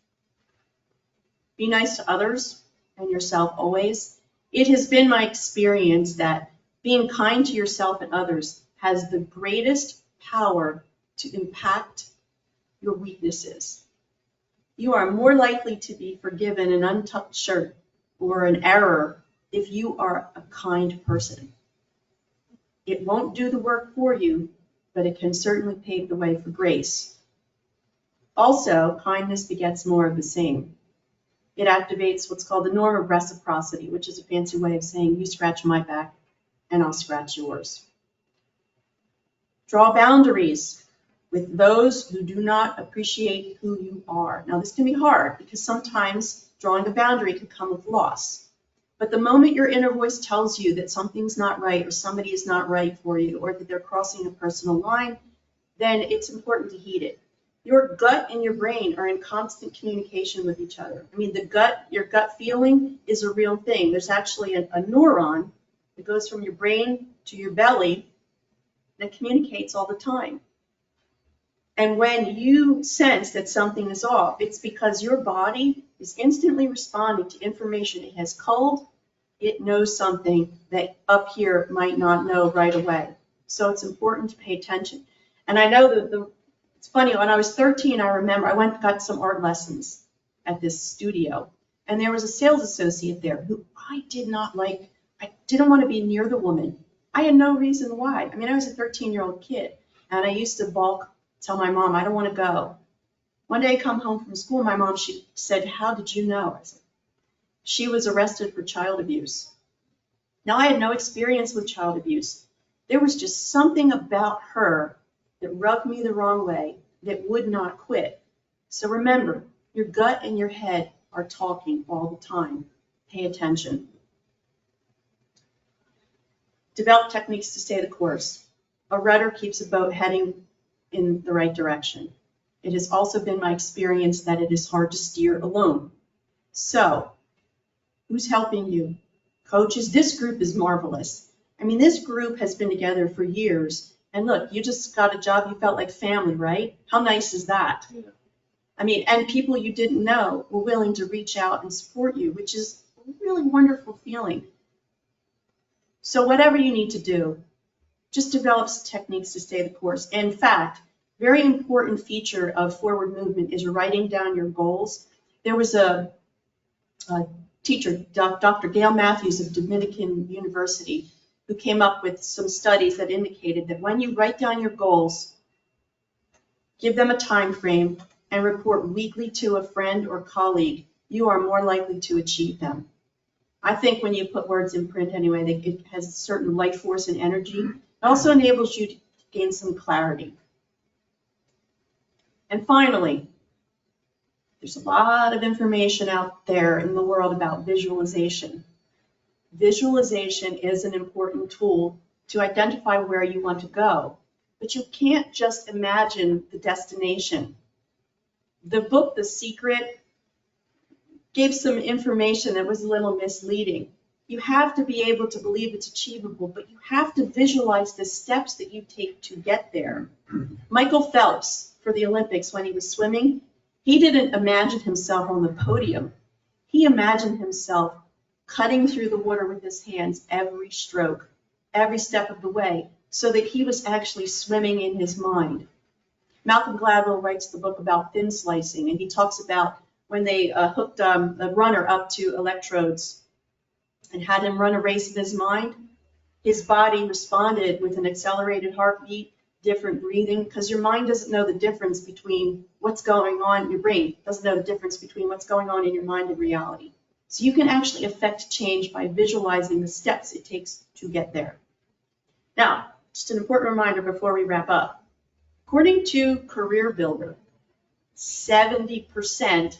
Be nice to others and yourself always. It has been my experience that being kind to yourself and others has the greatest power to impact your weaknesses. You are more likely to be forgiven an untucked shirt or an error if you are a kind person. It won't do the work for you, but it can certainly pave the way for grace. Also, kindness begets more of the same. It activates what's called the norm of reciprocity, which is a fancy way of saying you scratch my back and I'll scratch yours. Draw boundaries with those who do not appreciate who you are. Now, this can be hard because sometimes drawing a boundary can come with loss. But the moment your inner voice tells you that something's not right or somebody is not right for you or that they're crossing a personal line, then it's important to heed it. Your gut and your brain are in constant communication with each other. I mean, your gut feeling is a real thing. There's actually a neuron that goes from your brain to your belly that communicates all the time. And when you sense that something is off, it's because your body is instantly responding to information it has culled. It knows something that up here might not know right away. So it's important to pay attention. And I know that it's funny, when I was 13, I remember I went and got some art lessons at this studio. And there was a sales associate there who I did not like. I didn't want to be near the woman. I had no reason why. I mean, I was a 13-year-old kid. And I used to tell my mom, I don't want to go. One day I come home from school, my mom, she said, how did you know? I said, she was arrested for child abuse. Now, I had no experience with child abuse. There was just something about her that rubbed me the wrong way, that would not quit. So remember, your gut and your head are talking all the time. Pay attention. Develop techniques to stay the course. A rudder keeps a boat heading in the right direction. It has also been my experience that it is hard to steer alone. So, who's helping you? Coaches, this group is marvelous. I mean, this group has been together for years. And look, you just got a job, you felt like family, right? How nice is that? Yeah. I mean, and people you didn't know were willing to reach out and support you, which is a really wonderful feeling. So whatever you need to do, just develop some techniques to stay the course. In fact, very important feature of forward movement is writing down your goals. There was a teacher, Dr. Gail Matthews of Dominican University, who came up with some studies that indicated that when you write down your goals, give them a time frame, and report weekly to a friend or colleague, you are more likely to achieve them. I think when you put words in print anyway, it has a certain life force and energy. It also enables you to gain some clarity. And finally, there's a lot of information out there in the world about visualization. Visualization is an important tool to identify where you want to go, but you can't just imagine the destination. The book, The Secret, gave some information that was a little misleading. You have to be able to believe it's achievable, but you have to visualize the steps that you take to get there. Michael Phelps, for the Olympics, when he was swimming, he didn't imagine himself on the podium. He imagined himself cutting through the water with his hands every stroke, every step of the way, so that he was actually swimming in his mind. Malcolm Gladwell writes the book about thin slicing, and he talks about when they hooked a runner up to electrodes and had him run a race in his mind, his body responded with an accelerated heartbeat, different breathing, because your mind doesn't know the difference between what's going on, your brain doesn't know the difference between what's going on in your mind and reality. So you can actually affect change by visualizing the steps it takes to get there. Now, just an important reminder before we wrap up. According to Career Builder, 70%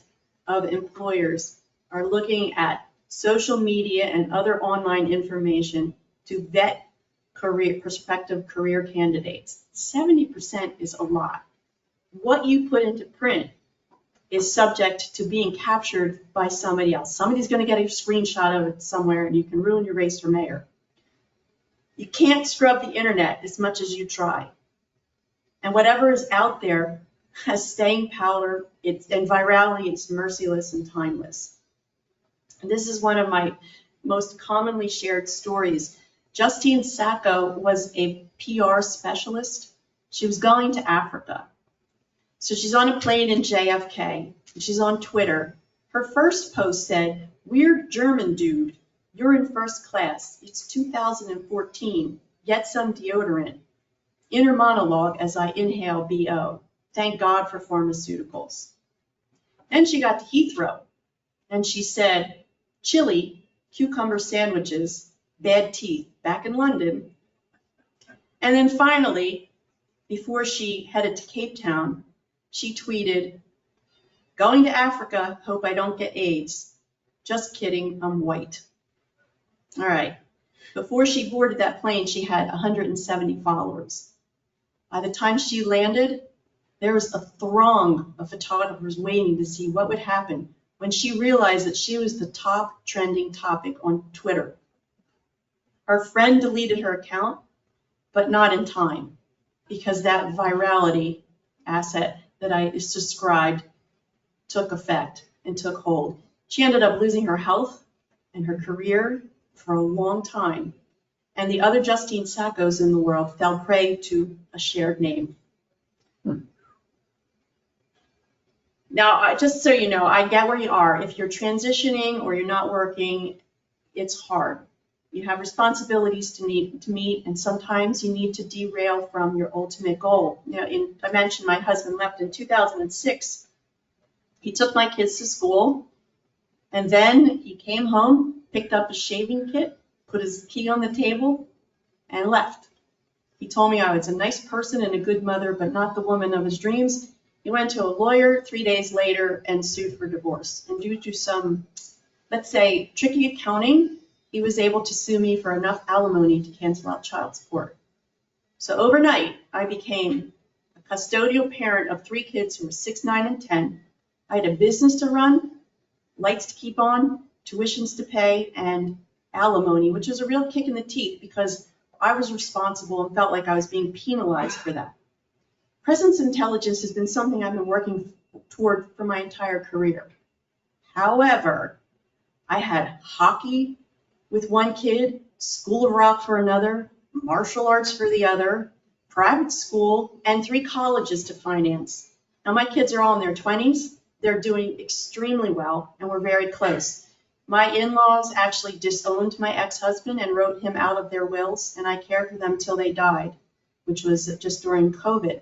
of employers are looking at social media and other online information to vet prospective career candidates. 70% is a lot. What you put into print is subject to being captured by somebody else. Somebody's going to get a screenshot of it somewhere, and you can ruin your race for mayor. You can't scrub the internet as much as you try. And whatever is out there has staying power, and virality, it's merciless and timeless. And this is one of my most commonly shared stories. Justine Sacco was a PR specialist. She was going to Africa. So she's on a plane in JFK, and she's on Twitter. Her first post said, "Weird German dude, you're in first class. It's 2014. Get some deodorant. Inner monologue as I inhale BO. Thank God for pharmaceuticals." Then she got to Heathrow, and she said, "Chili, cucumber sandwiches, bad teeth," back in London. And then finally, before she headed to Cape Town, she tweeted, "Going to Africa, hope I don't get AIDS. Just kidding, I'm white." All right. Before she boarded that plane, she had 170 followers. By the time she landed, there was a throng of photographers waiting to see what would happen when she realized that she was the top trending topic on Twitter. Her friend deleted her account, but not in time, because that virality asset that I just described took effect and took hold. She ended up losing her health and her career for a long time. And the other Justine Saccos in the world fell prey to a shared name. Now, just so you know, I get where you are. If you're transitioning or you're not working, it's hard. You have responsibilities to meet, and sometimes you need to derail from your ultimate goal. You know, I mentioned my husband left in 2006. He took my kids to school, and then he came home, picked up a shaving kit, put his key on the table, and left. He told me I was a nice person and a good mother, but not the woman of his dreams. He went to a lawyer 3 days later and sued for divorce. And due to some, let's say, tricky accounting, he was able to sue me for enough alimony to cancel out child support. So overnight, I became a custodial parent of 3 kids who were 6, 9, and 10. I had a business to run, lights to keep on, tuitions to pay, and alimony, which was a real kick in the teeth because I was responsible and felt like I was being penalized for that. Presence intelligence has been something I've been working toward for my entire career. However, I had hockey with one kid, School of Rock for another, martial arts for the other, private school, and 3 colleges to finance. Now my kids are all in their 20s. They're doing extremely well, and we're very close. My in-laws actually disowned my ex-husband and wrote him out of their wills, and I cared for them till they died, which was just during COVID.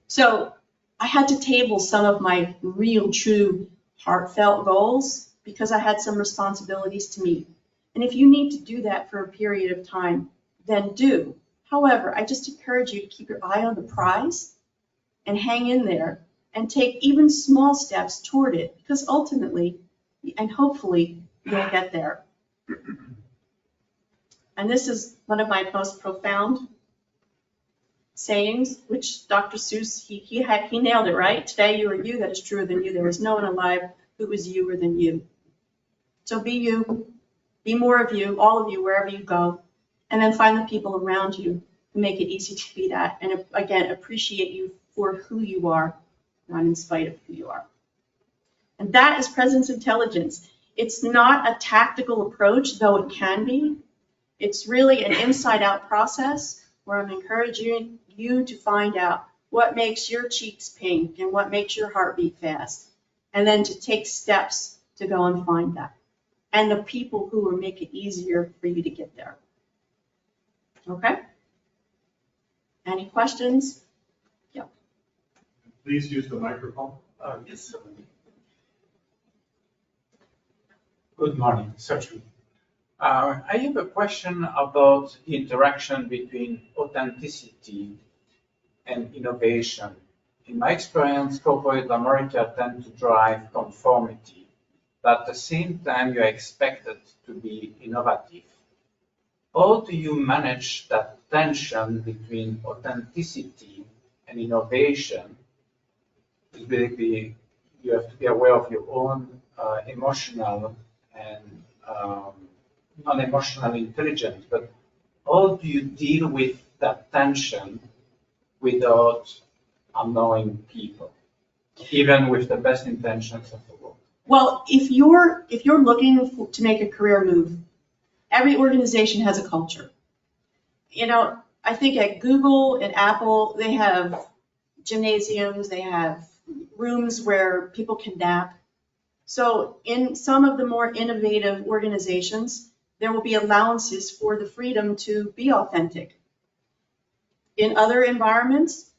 So I had to table some of my real, true, heartfelt goals because I had some responsibilities to meet. And if you need to do that for a period of time, then do. However, I just encourage you to keep your eye on the prize and hang in there and take even small steps toward it, because ultimately and hopefully you'll get there. And this is one of my most profound sayings, which Dr. Seuss, he nailed it, right? Today you are you, that is truer than you. There is no one alive who is youer than you. So be you, be more of you, all of you, wherever you go. And then find the people around you who make it easy to be that. And again, appreciate you for who you are, not in spite of who you are. And that is presence intelligence. It's not a tactical approach, though it can be. It's really an inside-out process where I'm encouraging you to find out what makes your cheeks pink and what makes your heart beat fast, and then to take steps to go and find that. And the people who will make it easier for you to get there. Okay? Any questions? Yeah. Please use the microphone. Yes. Good morning, Sergio. I have a question about the interaction between authenticity and innovation. In my experience, corporate America tend to drive conformity, but at the same time, you are expected to be innovative. How do you manage that tension between authenticity and innovation? Basically, you have to be aware of your own emotional and non-emotional intelligence, but how do you deal with that tension without annoying people, even with the best intentions of the world? Well, if you're looking to make a career move, every organization has a culture. You know, I think at Google and Apple, they have gymnasiums, they have rooms where people can nap. So in some of the more innovative organizations, there will be allowances for the freedom to be authentic. In other environments,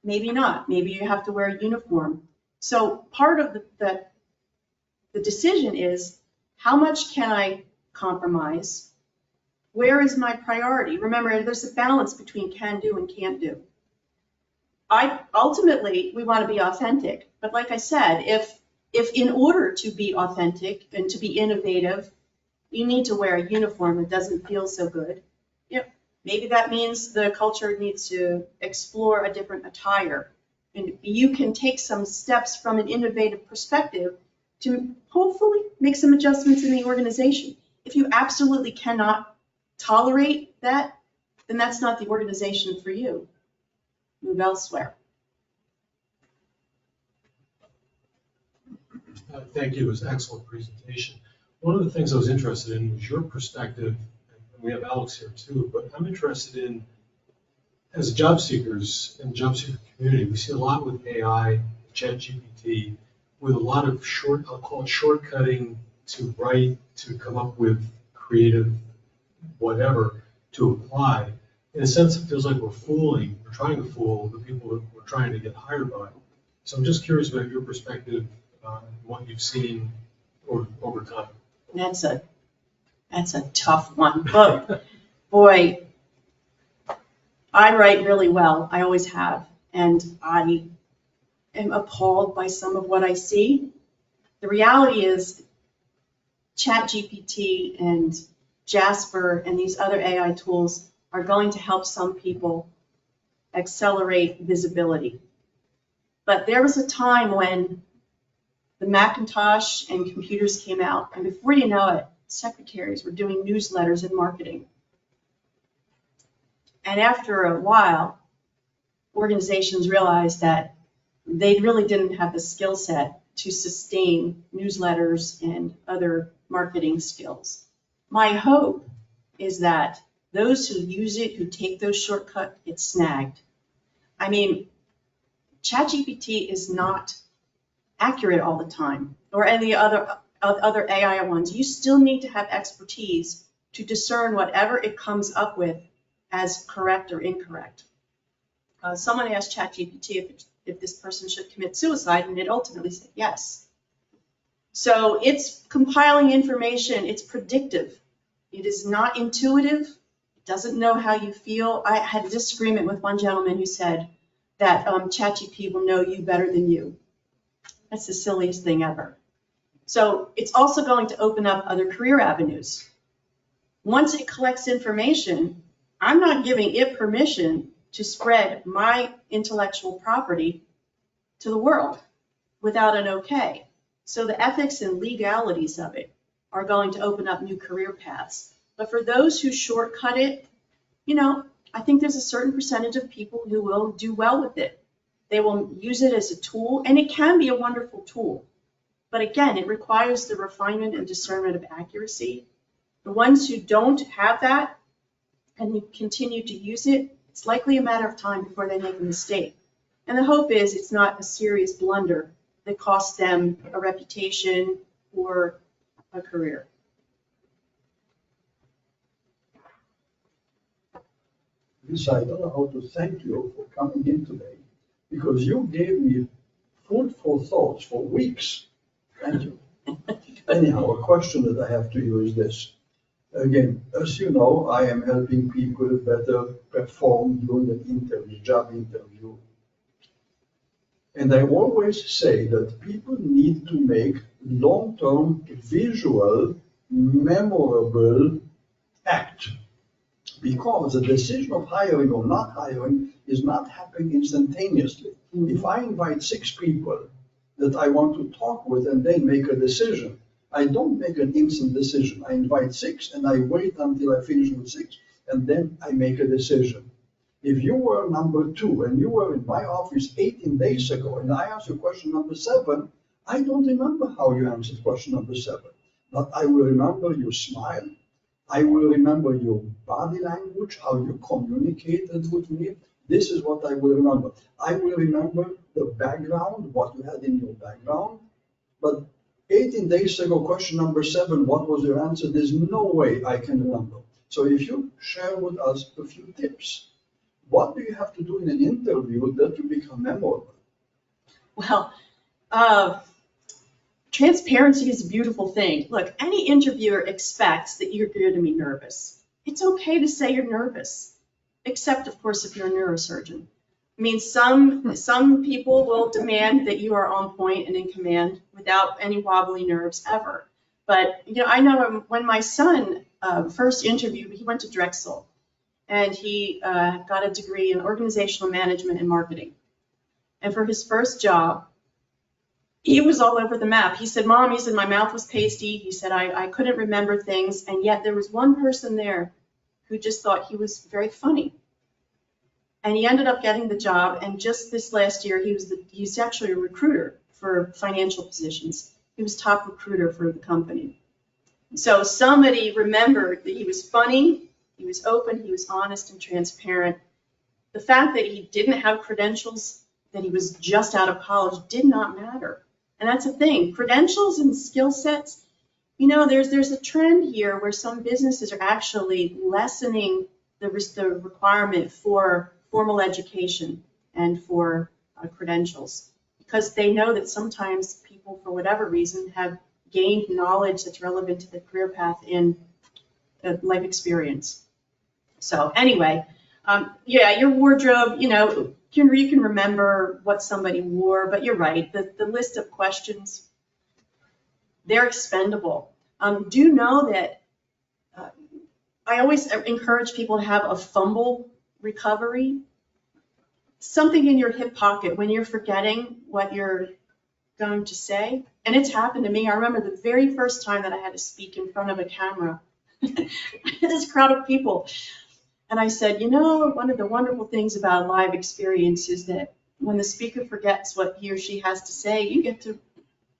maybe not. Maybe you have to wear a uniform. So part of the decision is, how much can I compromise? Where is my priority? Remember, there's a balance between can do and can't do. Ultimately, we want to be authentic. But like I said, if in order to be authentic and to be innovative, you need to wear a uniform that doesn't feel so good, maybe that means the culture needs to explore a different attire. And you can take some steps from an innovative perspective to hopefully make some adjustments in the organization. If you absolutely cannot tolerate that, then that's not the organization for you. Move elsewhere. Thank you. It was an excellent presentation. One of the things I was interested in was your perspective, and we have Alex here too, but I'm interested in, as job seekers in the job seeker community, we see a lot with AI, ChatGPT, with a lot of I'll call it shortcutting to write, to come up with creative whatever to apply. In a sense, it feels like we're trying to fool the people that we're trying to get hired by. So I'm just curious about your perspective, what you've seen over time. That's a tough one. But boy, I write really well. I always have. And I am appalled by some of what I see. The reality is ChatGPT and Jasper and these other AI tools are going to help some people accelerate visibility. But there was a time when the Macintosh and computers came out, and before you know it, secretaries were doing newsletters and marketing. And after a while, organizations realized that they really didn't have the skill set to sustain newsletters and other marketing skills. My hope is that those who use it, who take those shortcuts, get snagged. I mean, ChatGPT is not accurate all the time, or any other AI ones. You still need to have expertise to discern whatever it comes up with as correct or incorrect. Someone asked ChatGPT if this person should commit suicide, and it ultimately said yes. So it's compiling information, it's predictive. It is not intuitive, it doesn't know how you feel. I had a disagreement with one gentleman who said that ChatGPT will know you better than you. That's the silliest thing ever. So it's also going to open up other career avenues. Once it collects information, I'm not giving it permission to spread my intellectual property to the world without an okay. So the ethics and legalities of it are going to open up new career paths. But for those who shortcut it, I think there's a certain percentage of people who will do well with it. They will use it as a tool, and it can be a wonderful tool. But again, it requires the refinement and discernment of accuracy. The ones who don't have that and who continue to use it, it's likely a matter of time before they make a mistake. And the hope is it's not a serious blunder that costs them a reputation or a career. Lisa, I don't know how to thank you for coming in today, because you gave me food for thoughts for weeks. Thank you. Anyhow, a question that I have to you is this. Again, as you know, I am helping people better perform during an interview, job interview. And I always say that people need to make long-term, visual, memorable act. Because the decision of hiring or not hiring is not happening instantaneously. If I invite 6 people that I want to talk with and they make a decision, I don't make an instant decision. I invite 6 and I wait until I finish with 6 and then I make a decision. If you were number 2 and you were in my office 18 days ago and I asked you question number 7, I don't remember how you answered question number 7, but I will remember your smile. I will remember your body language, how you communicated with me. This is what I will remember. I will remember the background, what you had in your background. But 18 days ago, question number 7, what was your answer? There's no way I can remember. So if you share with us a few tips, what do you have to do in an interview that you become memorable? Well, transparency is a beautiful thing. Look, any interviewer expects that you're going to be nervous. It's okay to say you're nervous, except, of course, if you're a neurosurgeon. I mean, some people will demand that you are on point and in command without any wobbly nerves ever. But, I know when my son first interviewed, he went to Drexel, and he got a degree in organizational management and marketing. And for his first job, he was all over the map. He said, Mom, my mouth was pasty. He said, I couldn't remember things. And yet there was one person there who just thought he was very funny. And he ended up getting the job. And just this last year, he's actually a recruiter for financial positions. He was top recruiter for the company. So somebody remembered that he was funny, he was open, he was honest and transparent. The fact that he didn't have credentials, that he was just out of college, did not matter. And that's the thing, credentials and skill sets, there's a trend here where some businesses are actually lessening the requirement for formal education and for credentials, because they know that sometimes people, for whatever reason, have gained knowledge that's relevant to the career path in life experience. So anyway, your wardrobe, you can remember what somebody wore, but you're right, the list of questions, they're expendable. Do know that I always encourage people to have a fumble recovery. something in your hip pocket when you're forgetting what you're going to say. And it's happened to me. I remember the very first time that I had to speak in front of a camera. I had this crowd of people. And I said, you know, one of the wonderful things about live experience is that when the speaker forgets what he or she has to say, you get to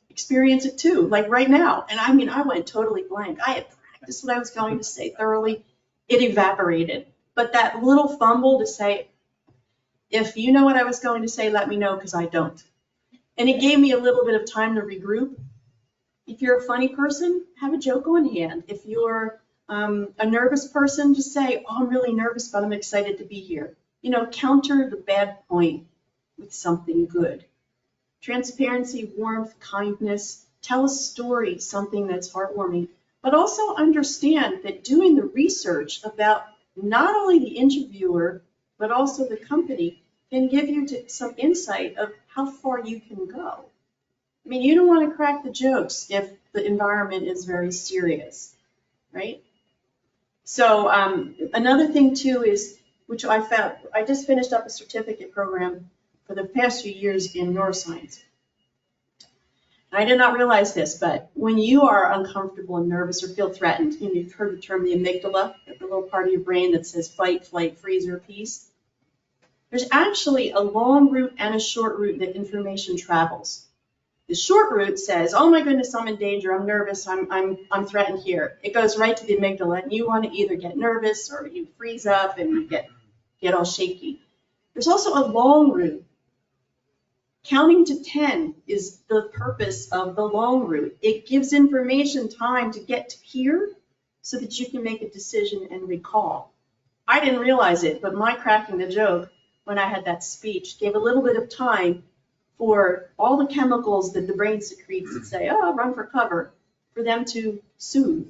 experience it too, like right now. And I mean, I went totally blank. I had practiced what I was going to say thoroughly. It evaporated. But that little fumble to say, if you know what I was going to say, let me know, because I don't. And it gave me a little bit of time to regroup. If you're a funny person, have a joke on hand. If you're a nervous person, just say, oh, I'm really nervous, but I'm excited to be here. You know, counter the bad point with something good. Transparency, warmth, kindness. Tell a story, something that's heartwarming. But also understand that doing the research about not only the interviewer, but also the company can give you some insight of how far you can go. I mean, you don't want to crack the jokes if the environment is very serious, right? So another thing too is, which I found, I just finished up a certificate program for the past few years in neuroscience. I did not realize this, but when you are uncomfortable and nervous or feel threatened, you know, you've heard the term the amygdala, the little part of your brain that says fight, flight, freeze, or peace. There's actually a long route and a short route that information travels. The short route says, oh my goodness, I'm in danger, I'm nervous, I'm threatened here. It goes right to the amygdala, and you want to either get nervous or you freeze up and you get all shaky. There's also a long route. Counting to 10 is the purpose of the long route. It gives information time to get to here so that you can make a decision and recall. I didn't realize it, but my cracking the joke when I had that speech gave a little bit of time for all the chemicals that the brain secretes that say, oh, run for cover, for them to soothe.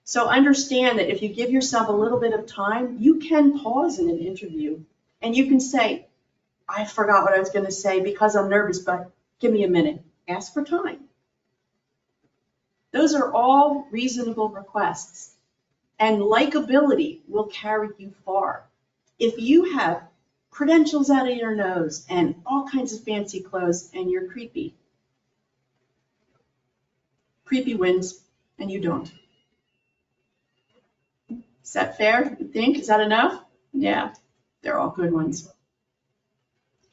So understand that if you give yourself a little bit of time, you can pause in an interview and you can say, I forgot what I was going to say because I'm nervous, but give me a minute. Ask for time. Those are all reasonable requests. And likability will carry you far. If you have credentials out of your nose and all kinds of fancy clothes and you're creepy, creepy wins and you don't. Is that fair, you think? Is that enough? Yeah, they're all good ones.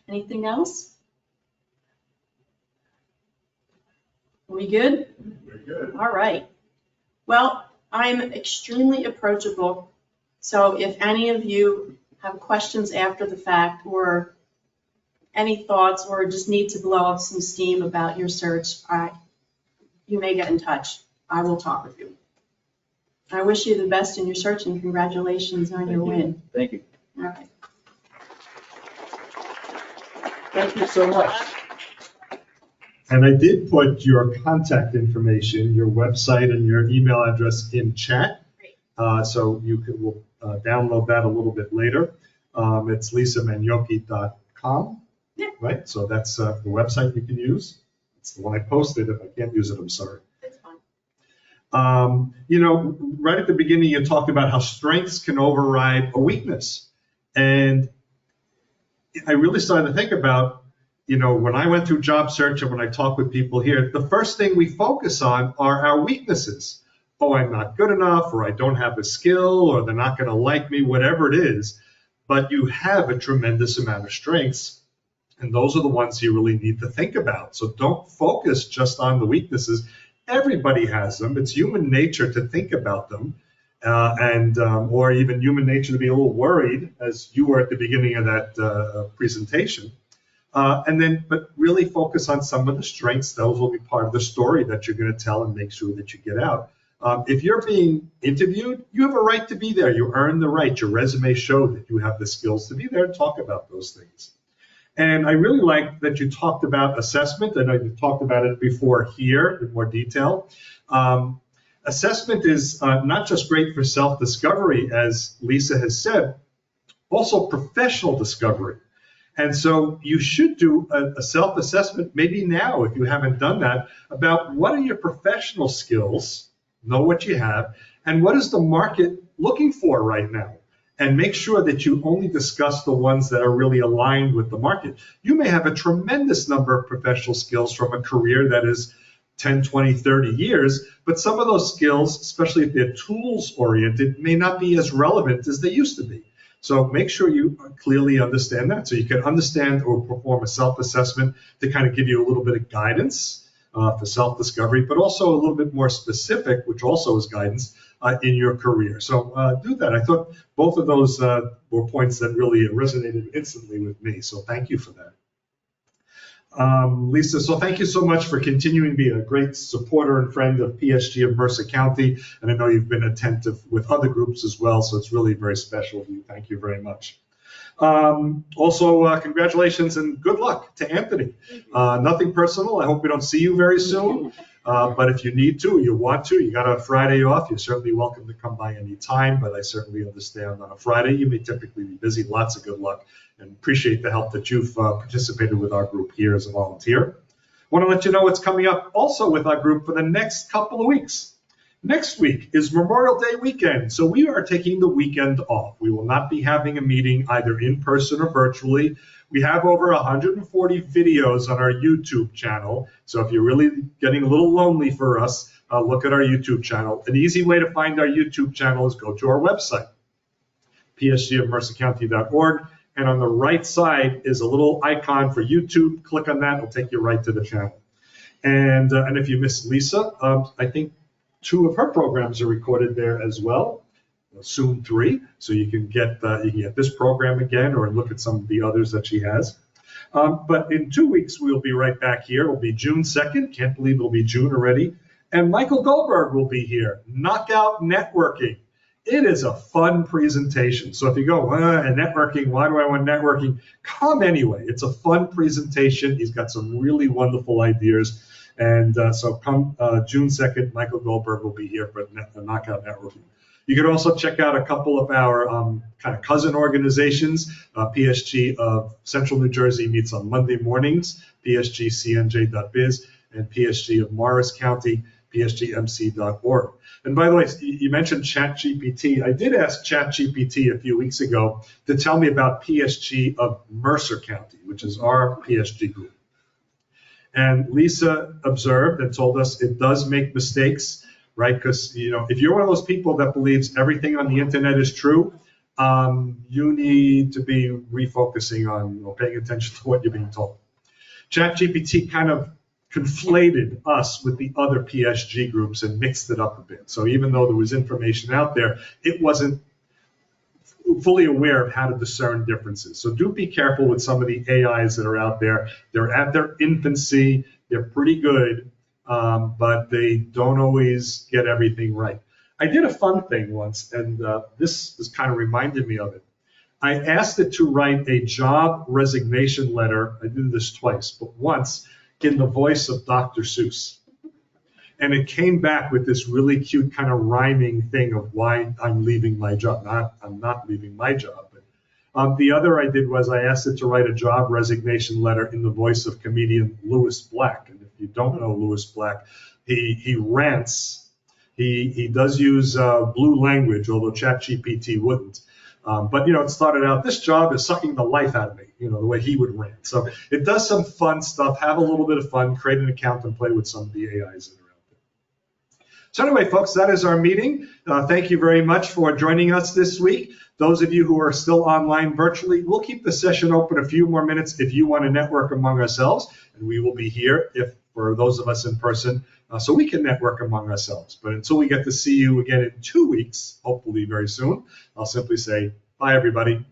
Anything else? Are we good? We're good. All right. Well, I'm extremely approachable. So if any of you have questions after the fact or any thoughts or just need to blow up some steam about your search, you may get in touch. I will talk with you. I wish you the best in your search and congratulations on your win. Thank you. All right. Thank you so much. And I did put your contact information, your website and your email address in chat. So you will download that a little bit later. It's lisamagnochi.com, Yeah. right? So that's the website you can use. It's the one I posted. If I can't use it, I'm sorry. That's fine. You know, right at the beginning, you talked about how strengths can override a weakness. And I really started to think about, you know, when I went through job search and when I talk with people here, the first thing we focus on are our weaknesses. Oh, I'm not good enough, or I don't have the skill, or they're not going to like me, whatever it is. But you have a tremendous amount of strengths, and those are the ones you really need to think about. So don't focus just on the weaknesses. Everybody has them. It's human nature to think about them. Or even human nature to be a little worried, as you were at the beginning of that presentation. But really focus on some of the strengths. Those will be part of the story that you're going to tell and make sure that you get out. If you're being interviewed, you have a right to be there. You earn the right. Your resume showed that you have the skills to be there and talk about those things. And I really like that you talked about assessment. I know you talked about it before here in more detail. Assessment is not just great for self-discovery, as Lisa has said, also professional discovery. And so you should do a self-assessment maybe now, if you haven't done that, about what are your professional skills, know what you have, and what is the market looking for right now. and make sure that you only discuss the ones that are really aligned with the market. You may have a tremendous number of professional skills from a career that is 10, 20, 30 years, but some of those skills, especially if they're tools oriented, may not be as relevant as they used to be. So make sure you clearly understand that, so you can understand or perform a self-assessment to kind of give you a little bit of guidance for self-discovery, but also a little bit more specific, which also is guidance in your career. So do that. I thought both of those were points that really resonated instantly with me, so thank you for that. Lisa, so thank you so much for continuing to be a great supporter and friend of PSG of Mercer County, and I know you've been attentive with other groups as well, so it's really very special of you. Thank you very much. Also, congratulations and good luck to Anthony. Nothing personal. I hope we don't see you very soon, but if you need to, or you want to, you got a Friday off, you're certainly welcome to come by any time, but I certainly understand on a Friday you may typically be busy. Lots of good luck, and appreciate the help that you've participated with our group here as a volunteer. I want to let you know what's coming up also with our group for the next couple of weeks. Next week is Memorial Day weekend, so we are taking the weekend off. We will not be having a meeting either in person or virtually. We have over 140 videos on our YouTube channel, so if you're really getting a little lonely for us, look at our YouTube channel. An easy way to find our YouTube channel is go to our website, psgofmercercounty.org. And on the right side is a little icon for YouTube. Click on that, it'll take you right to the channel. And if you miss Lisa, I think 2 of her programs are recorded there as well, soon 3. So you can get this program again or look at some of the others that she has. But in 2 weeks, we'll be right back here. It'll be June 2nd. Can't believe it'll be June already. And Michael Goldberg will be here. Knockout Networking. It is a fun presentation. So if you go, networking, why do I want networking? Come anyway. It's a fun presentation. He's got some really wonderful ideas. And so come June 2nd, Michael Goldberg will be here for Knockout Networking. You can also check out a couple of our kind of cousin organizations. PSG of Central New Jersey meets on Monday mornings, psgcnj.biz, and PSG of Morris County, psgmc.org. And by the way, you mentioned ChatGPT. I did ask ChatGPT a few weeks ago to tell me about PSG of Mercer County, which is our PSG group. And Lisa observed and told us it does make mistakes, right? Because, if you're one of those people that believes everything on the internet is true, you need to be refocusing on paying attention to what you're being told. ChatGPT kind of conflated us with the other PSG groups and mixed it up a bit. So even though there was information out there, it wasn't fully aware of how to discern differences. So do be careful with some of the AIs that are out there. They're at their infancy. They're pretty good, but they don't always get everything right. I did a fun thing once, and this kind of reminded me of it. I asked it to write a job resignation letter. I did this twice, but once in the voice of Dr. Seuss. And it came back with this really cute kind of rhyming thing of why I'm leaving my job. I'm not leaving my job. But, the other I did was I asked it to write a job resignation letter in the voice of comedian Louis Black. And if you don't know Louis Black, he rants. He does use blue language, although ChatGPT wouldn't. But, it started out, this job is sucking the life out of me, the way he would rant. So it does some fun stuff. Have a little bit of fun. Create an account and play with some of the AIs that are out there. So anyway, folks, that is our meeting. Thank you very much for joining us this week. Those of you who are still online virtually, we'll keep the session open a few more minutes if you want to network among ourselves. And we will be here for those of us in person, so we can network among ourselves. But until we get to see you again in 2 weeks, hopefully very soon, I'll simply say, bye, everybody.